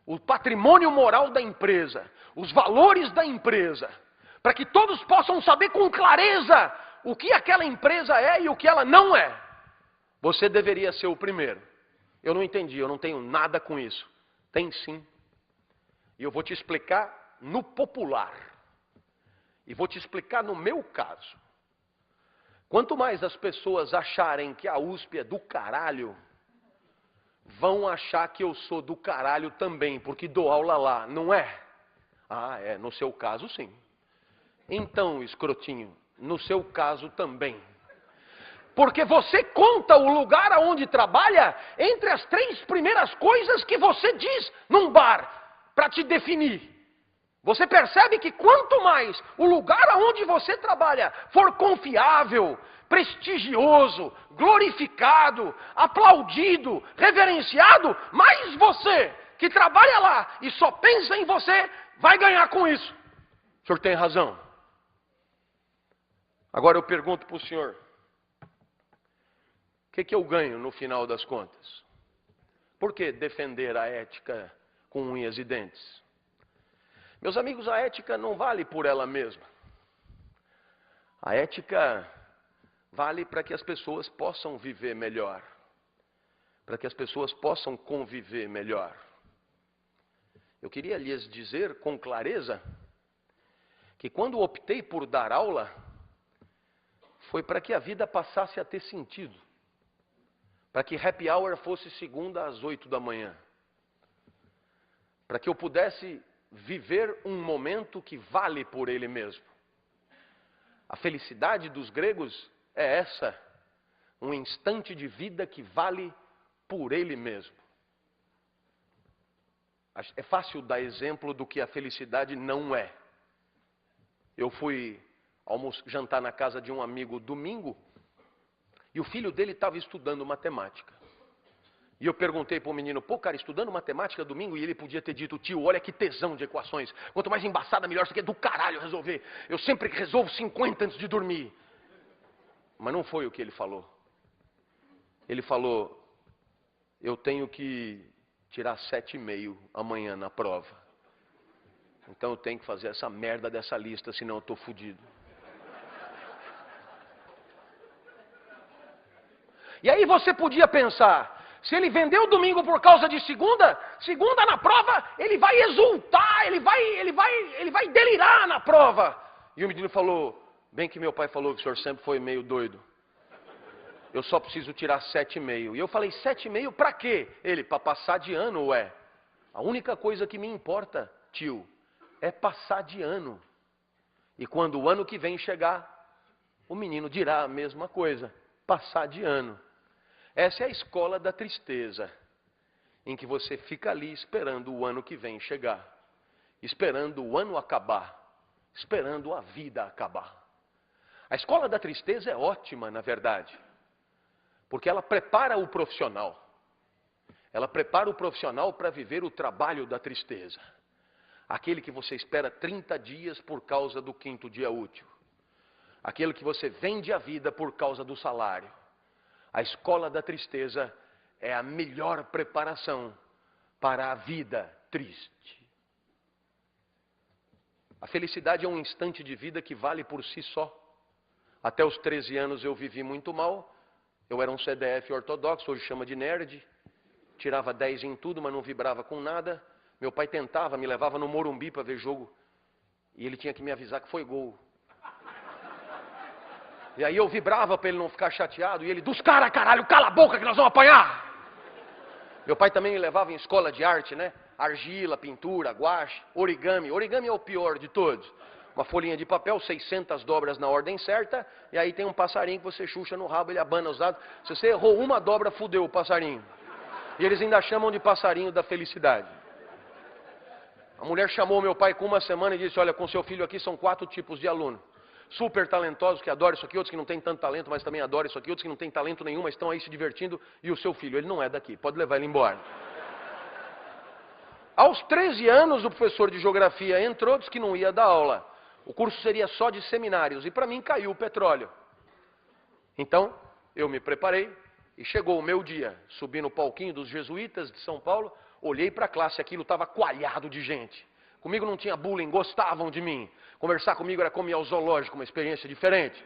Speaker 1: o patrimônio moral da empresa, os valores da empresa, para que todos possam saber com clareza o que aquela empresa é e o que ela não é. Você deveria ser o primeiro. Eu não entendi, eu não tenho nada com isso. Tem sim. E eu vou te explicar no popular. E vou te explicar no meu caso. Quanto mais as pessoas acharem que a USP é do caralho, vão achar que eu sou do caralho também, porque dou aula lá, não é? Ah, é, no seu caso sim. Então, escrotinho, no seu caso também. Porque você conta o lugar aonde trabalha entre as 3 primeiras coisas que você diz num bar, para te definir. Você percebe que quanto mais o lugar aonde você trabalha for confiável, prestigioso, glorificado, aplaudido, reverenciado, mais você que trabalha lá e só pensa em você vai ganhar com isso. O senhor tem razão. Agora eu pergunto para o senhor: o que eu ganho no final das contas? Por que defender a ética com unhas e dentes? Meus amigos, a ética não vale por ela mesma. A ética vale para que as pessoas possam viver melhor, para que as pessoas possam conviver melhor. Eu queria lhes dizer com clareza que quando optei por dar aula, foi para que a vida passasse a ter sentido. Para que happy hour fosse segunda às 8 da manhã. Para que eu pudesse viver um momento que vale por ele mesmo. A felicidade dos gregos é essa. Um instante de vida que vale por ele mesmo. É fácil dar exemplo do que a felicidade não é. Eu fui jantar na casa de um amigo domingo, e o filho dele estava estudando matemática. E eu perguntei para o menino: pô, cara, estudando matemática domingo? E ele podia ter dito: tio, olha que tesão de equações. Quanto mais embaçada, melhor. Isso aqui é do caralho resolver. Eu sempre resolvo 50 antes de dormir. Mas não foi o que ele falou. Ele falou: eu tenho que tirar 7,5 amanhã na prova. Então eu tenho que fazer essa merda dessa lista, senão eu estou fodido. E aí você podia pensar: se ele vendeu domingo por causa de segunda na prova, ele vai exultar, ele vai delirar na prova. E o menino falou: bem que meu pai falou que o senhor sempre foi meio doido. Eu só preciso tirar 7,5. E eu falei: 7,5 para quê? Ele: para passar de ano, ué. A única coisa que me importa, tio, é passar de ano. E quando o ano que vem chegar, o menino dirá a mesma coisa: passar de ano. Essa é a escola da tristeza, em que você fica ali esperando o ano que vem chegar, esperando o ano acabar, esperando a vida acabar. A escola da tristeza é ótima, na verdade, Porque ela prepara o profissional. Ela prepara o profissional para viver o trabalho da tristeza. Aquele que você espera 30 dias por causa do 5º dia útil. Aquele que você vende a vida por causa do salário. A escola da tristeza é a melhor preparação para a vida triste. A felicidade é um instante de vida que vale por si só. Até os 13 anos eu vivi muito mal. Eu era um CDF ortodoxo, hoje chama de nerd. Tirava 10 em tudo, mas não vibrava com nada. Meu pai tentava, me levava no Morumbi para ver jogo. E ele tinha que me avisar que foi gol. E aí eu vibrava para ele não ficar chateado. E ele, dos caras, caralho, cala a boca que nós vamos apanhar. Meu pai também me levava em escola de arte, né? Argila, pintura, guache, origami. Origami é o pior de todos. Uma folhinha de papel, 600 dobras na ordem certa. E aí tem um passarinho que você chucha no rabo, ele abana os dados. Se você errou uma dobra, fudeu o passarinho. E eles ainda chamam de passarinho da felicidade. A mulher chamou meu pai com uma semana e disse, olha, com seu filho aqui são 4 tipos de aluno. Super talentosos que adoram isso aqui, outros que não têm tanto talento, mas também adoram isso aqui, outros que não têm talento nenhum, mas estão aí se divertindo. E o seu filho, ele não é daqui, pode levar ele embora. Aos 13 anos, o professor de geografia entrou, disse que não ia dar aula. O curso seria só de seminários, e para mim caiu o petróleo. Então, eu me preparei, e chegou o meu dia. Subi no palquinho dos jesuítas de São Paulo, olhei para a classe, aquilo estava coalhado de gente. Comigo não tinha bullying, gostavam de mim. Conversar comigo era como ir ao zoológico, uma experiência diferente.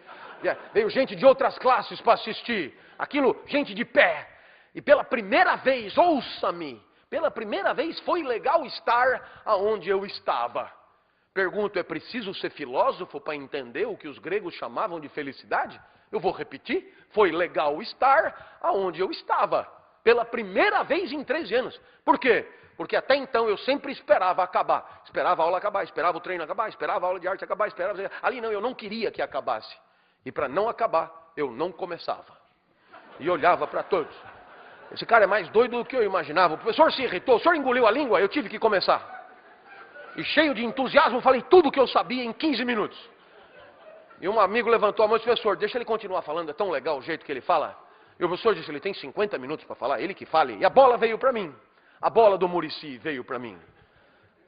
Speaker 1: Veio gente de outras classes para assistir. Aquilo, gente de pé. E pela primeira vez, ouça-me, pela primeira vez foi legal estar aonde eu estava. Pergunto, é preciso ser filósofo para entender o que os gregos chamavam de felicidade? Eu vou repetir, foi legal estar aonde eu estava. Pela primeira vez em 13 anos. Por quê? Porque até então eu sempre esperava acabar. Esperava a aula acabar, esperava o treino acabar, esperava a aula de arte acabar, esperava... Ali não, eu não queria que acabasse. E para não acabar, eu não começava. E olhava para todos. Esse cara é mais doido do que eu imaginava. O professor se irritou, o senhor engoliu a língua, eu tive que começar. E cheio de entusiasmo, falei tudo o que eu sabia em 15 minutos. E um amigo levantou a mão e disse, professor, deixa ele continuar falando, é tão legal o jeito que ele fala. E o professor disse, ele tem 50 minutos para falar, ele que fale. E a bola veio para mim. A bola do Muricy veio para mim.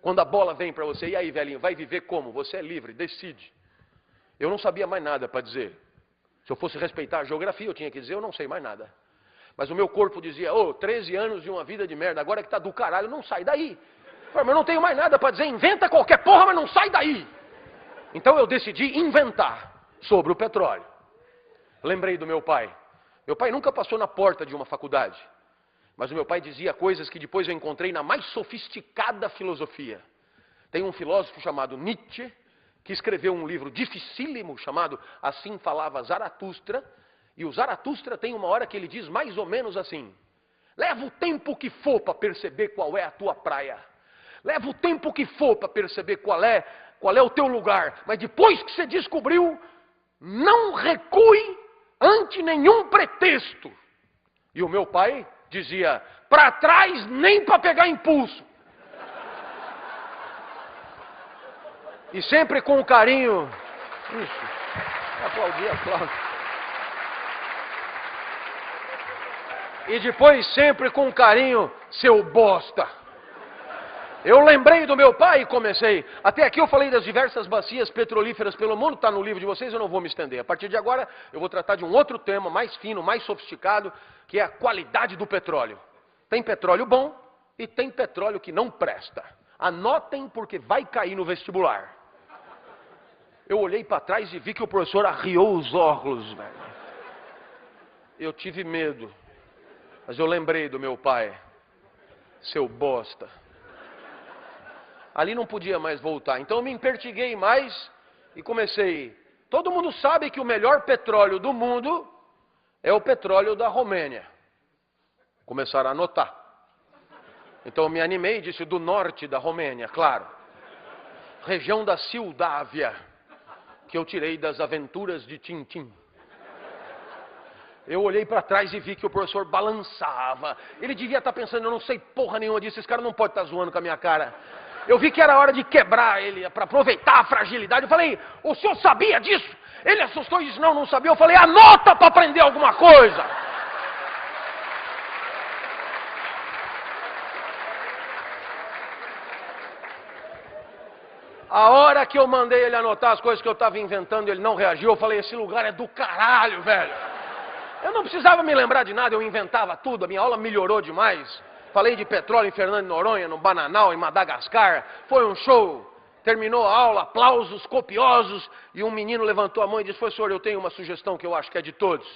Speaker 1: Quando a bola vem para você, e aí, velhinho, vai viver como? Você é livre, decide. Eu não sabia mais nada para dizer. Se eu fosse respeitar a geografia, eu tinha que dizer, eu não sei mais nada. Mas o meu corpo dizia, 13 anos de uma vida de merda, agora que tá do caralho, não sai daí. Mas eu não tenho mais nada para dizer, inventa qualquer porra, mas não sai daí. Então eu decidi inventar sobre o petróleo. Lembrei do meu pai. Meu pai nunca passou na porta de uma faculdade. Mas o meu pai dizia coisas que depois eu encontrei na mais sofisticada filosofia. Tem um filósofo chamado Nietzsche, que escreveu um livro dificílimo chamado Assim Falava Zaratustra. E o Zaratustra tem uma hora que ele diz mais ou menos assim: leva o tempo que for para perceber qual é a tua praia. Leva o tempo que for para perceber qual é o teu lugar. Mas depois que você descobriu, não recue ante nenhum pretexto. E o meu pai dizia, para trás nem para pegar impulso. E sempre com um carinho. Isso, aplaudir. E depois sempre com um carinho, seu bosta. Eu lembrei do meu pai e comecei. Até aqui eu falei das diversas bacias petrolíferas pelo mundo, está no livro de vocês, eu não vou me estender. A partir de agora eu vou tratar de um outro tema mais fino, mais sofisticado, que é a qualidade do petróleo. Tem petróleo bom e tem petróleo que não presta. Anotem porque vai cair no vestibular. Eu olhei para trás e vi que o professor arriou os óculos, velho. Eu tive medo, mas eu lembrei do meu pai, seu bosta. Ali não podia mais voltar. Então eu me empertiguei mais e comecei. Todo mundo sabe que o melhor petróleo do mundo é o petróleo da Romênia. Começaram a anotar. Então eu me animei e disse do norte da Romênia, claro. Região da Sildávia, que eu tirei das aventuras de Tintim. Eu olhei para trás e vi que o professor balançava. Ele devia estar pensando, eu não sei porra nenhuma disso, esse cara não pode estar zoando com a minha cara. Eu vi que era hora de quebrar ele, para aproveitar a fragilidade. Eu falei, o senhor sabia disso? Ele assustou e disse, não sabia. Eu falei, anota para aprender alguma coisa. A hora que eu mandei ele anotar as coisas que eu estava inventando, ele não reagiu. Eu falei, esse lugar é do caralho, velho. Eu não precisava me lembrar de nada, eu inventava tudo. A minha aula melhorou demais. Falei de petróleo em Fernando de Noronha, no Bananal, em Madagascar. Foi um show. Terminou a aula, aplausos copiosos. E um menino levantou a mão e disse, professor, eu tenho uma sugestão que eu acho que é de todos.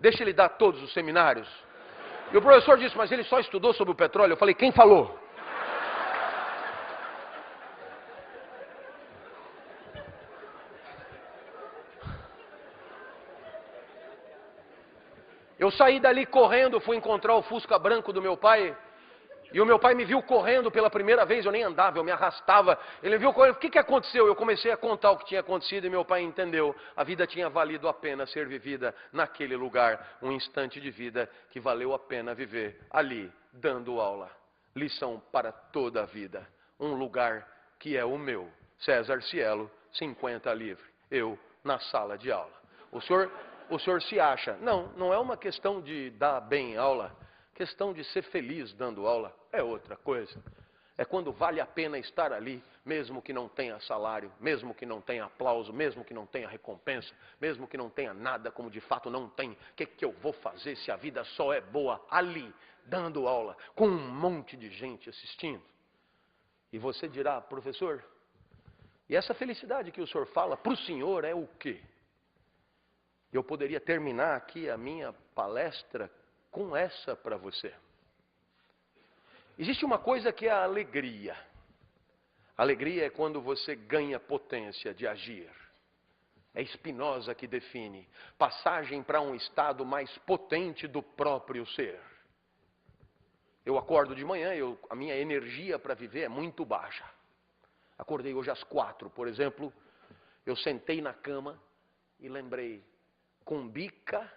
Speaker 1: Deixa ele dar todos os seminários. E o professor disse, mas ele só estudou sobre o petróleo. Eu falei, quem falou? Eu saí dali correndo, fui encontrar o Fusca branco do meu pai. E o meu pai me viu correndo pela primeira vez, eu nem andava, eu me arrastava. Ele viu correndo, o que aconteceu? Eu comecei a contar o que tinha acontecido e meu pai entendeu. A vida tinha valido a pena ser vivida naquele lugar. Um instante de vida que valeu a pena viver ali, dando aula. Lição para toda a vida. Um lugar que é o meu. César Cielo, 50 livre. Eu na sala de aula. O senhor se acha? Não, não é uma questão de dar bem aula. Questão de ser feliz dando aula é outra coisa. É quando vale a pena estar ali, mesmo que não tenha salário, mesmo que não tenha aplauso, mesmo que não tenha recompensa, mesmo que não tenha nada, como de fato não tem. O que eu vou fazer se a vida só é boa ali, dando aula, com um monte de gente assistindo? E você dirá, professor, e essa felicidade que o senhor fala, para o senhor é o quê? Eu poderia terminar aqui a minha palestra com essa para você. Existe uma coisa que é a alegria. Alegria é quando você ganha potência de agir. É Spinoza que define. Passagem para um estado mais potente do próprio ser. Eu acordo de manhã, a minha energia para viver é muito baixa. Acordei hoje às 4, por exemplo. Eu sentei na cama e lembrei. Cumbica,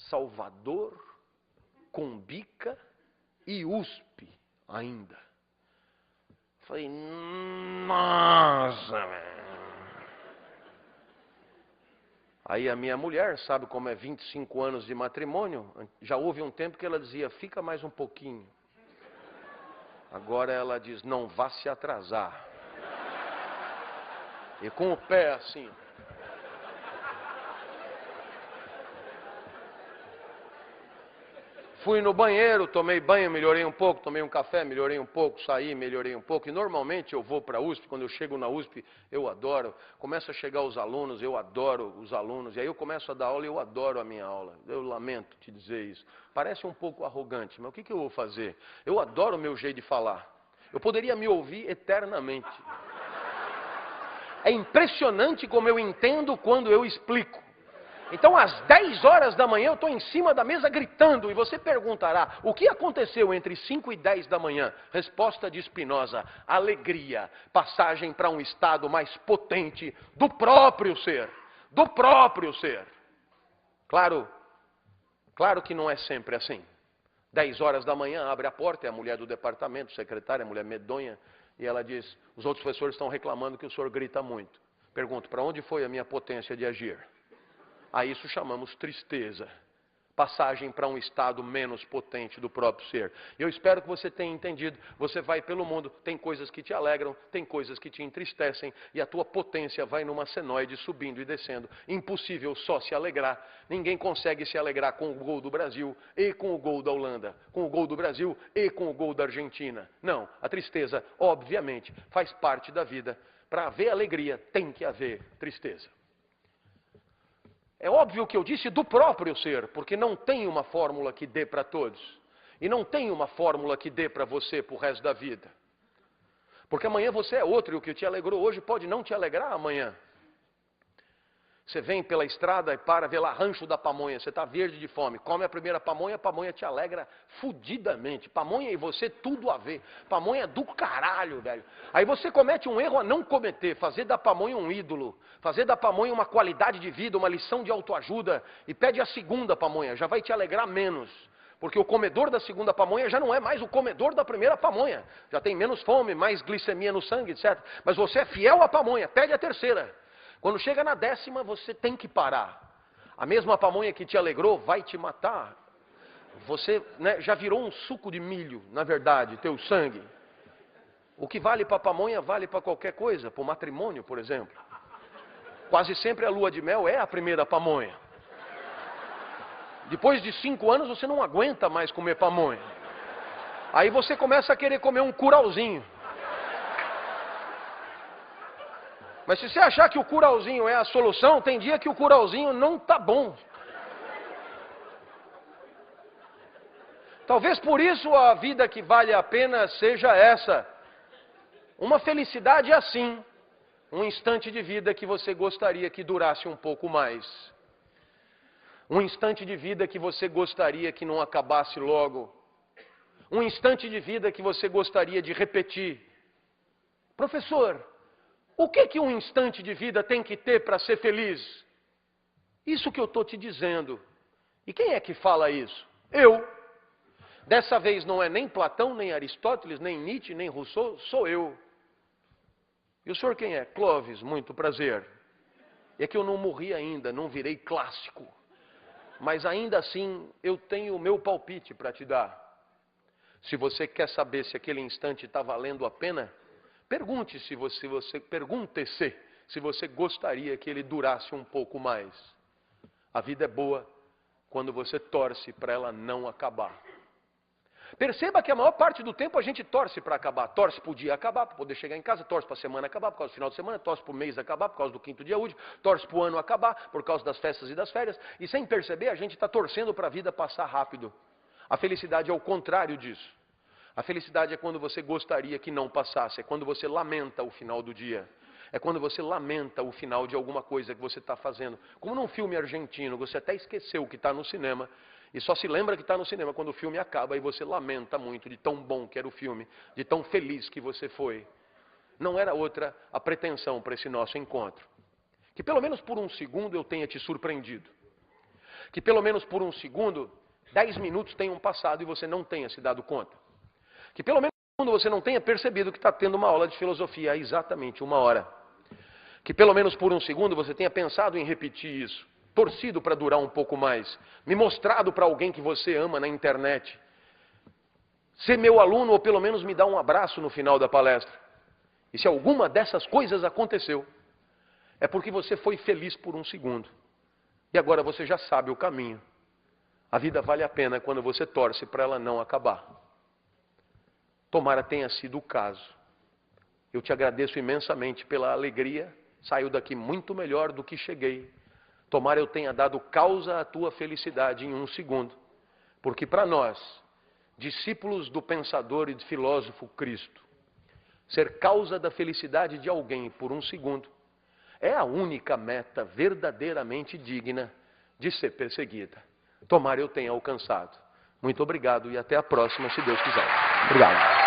Speaker 1: Salvador, Cumbica e USP ainda. Falei, nossa, velho. Aí a minha mulher, sabe como é 25 anos de matrimônio, já houve um tempo que ela dizia, fica mais um pouquinho. Agora ela diz, não vá se atrasar. E com o pé assim. Fui no banheiro, tomei banho, melhorei um pouco, tomei um café, melhorei um pouco, saí, melhorei um pouco. E normalmente eu vou para a USP, quando eu chego na USP, eu adoro. Começa a chegar os alunos, eu adoro os alunos. E aí eu começo a dar aula e eu adoro a minha aula. Eu lamento te dizer isso. Parece um pouco arrogante, mas o que eu vou fazer? Eu adoro o meu jeito de falar. Eu poderia me ouvir eternamente. É impressionante como eu entendo quando eu explico. Então, às 10 horas da manhã, eu estou em cima da mesa gritando. E você perguntará, o que aconteceu entre 5 e 10 da manhã? Resposta de Spinoza, alegria, passagem para um estado mais potente do próprio ser. Do próprio ser. Claro que não é sempre assim. 10 horas da manhã, abre a porta, é a mulher do departamento, secretária, a mulher medonha. E ela diz, os outros professores estão reclamando que o senhor grita muito. Pergunto, para onde foi a minha potência de agir? A isso chamamos tristeza. Passagem para um estado menos potente do próprio ser. Eu espero que você tenha entendido. Você vai pelo mundo, tem coisas que te alegram, tem coisas que te entristecem, e a tua potência vai numa senoide subindo e descendo. Impossível só se alegrar. Ninguém consegue se alegrar com o gol do Brasil e com o gol da Holanda, com o gol do Brasil e com o gol da Argentina. Não, a tristeza, obviamente, faz parte da vida. Para haver alegria, tem que haver tristeza. É óbvio que eu disse do próprio ser, porque não tem uma fórmula que dê para todos. E não tem uma fórmula que dê para você pro resto da vida. Porque amanhã você é outro e o que te alegrou hoje pode não te alegrar amanhã. Você vem pela estrada e para, vê lá rancho da pamonha, você está verde de fome, come a primeira pamonha, a pamonha te alegra fudidamente. Pamonha e você tudo a ver. Pamonha é do caralho, velho. Aí você comete um erro a não cometer, fazer da pamonha um ídolo, fazer da pamonha uma qualidade de vida, uma lição de autoajuda, e pede a segunda pamonha, já vai te alegrar menos. Porque o comedor da segunda pamonha já não é mais o comedor da primeira pamonha. Já tem menos fome, mais glicemia no sangue, etc. Mas você é fiel à pamonha, pede a terceira. Quando chega na 10ª, você tem que parar. A mesma pamonha que te alegrou vai te matar. Você já virou um suco de milho, na verdade, teu sangue. O que vale para pamonha vale para qualquer coisa, para o matrimônio, por exemplo. Quase sempre a lua de mel é a primeira pamonha. Depois de 5 anos você não aguenta mais comer pamonha. Aí você começa a querer comer um curauzinho. Mas se você achar que o curauzinho é a solução, tem dia que o curauzinho não tá bom. Talvez por isso a vida que vale a pena seja essa. Uma felicidade assim. Um instante de vida que você gostaria que durasse um pouco mais. Um instante de vida que você gostaria que não acabasse logo. Um instante de vida que você gostaria de repetir. Professor, o que um instante de vida tem que ter para ser feliz? Isso que eu estou te dizendo. E quem é que fala isso? Eu. Dessa vez não é nem Platão, nem Aristóteles, nem Nietzsche, nem Rousseau, sou eu. E o senhor quem é? Clóvis, muito prazer. É que eu não morri ainda, não virei clássico. Mas ainda assim, eu tenho o meu palpite para te dar. Se você quer saber se aquele instante está valendo a pena, pergunte-se se você gostaria que ele durasse um pouco mais. A vida é boa quando você torce para ela não acabar. Perceba que a maior parte do tempo a gente torce para acabar. Torce para o dia acabar, para poder chegar em casa, torce para a semana acabar, por causa do final de semana, torce para o mês acabar, por causa do 5º dia útil, torce para o ano acabar, por causa das festas e das férias. E sem perceber, a gente está torcendo para a vida passar rápido. A felicidade é o contrário disso. A felicidade é quando você gostaria que não passasse, é quando você lamenta o final do dia. É quando você lamenta o final de alguma coisa que você está fazendo. Como num filme argentino, você até esqueceu que está no cinema, e só se lembra que está no cinema quando o filme acaba e você lamenta muito de tão bom que era o filme, de tão feliz que você foi. Não era outra a pretensão para esse nosso encontro. Que pelo menos por um segundo eu tenha te surpreendido. Que pelo menos por um segundo, 10 minutos tenham passado e você não tenha se dado conta. Que pelo menos por um segundo você não tenha percebido que está tendo uma aula de filosofia há exatamente 1 hora. Que pelo menos por um segundo você tenha pensado em repetir isso. Torcido para durar um pouco mais, me mostrado para alguém que você ama na internet, ser meu aluno ou pelo menos me dar um abraço no final da palestra. E se alguma dessas coisas aconteceu, é porque você foi feliz por um segundo. E agora você já sabe o caminho. A vida vale a pena quando você torce para ela não acabar. Tomara tenha sido o caso. Eu te agradeço imensamente pela alegria, saio daqui muito melhor do que cheguei. Tomara eu tenha dado causa à tua felicidade em 1 segundo. Porque para nós, discípulos do pensador e filósofo Cristo, ser causa da felicidade de alguém por 1 segundo é a única meta verdadeiramente digna de ser perseguida. Tomara eu tenha alcançado. Muito obrigado e até a próxima, se Deus quiser. Obrigado.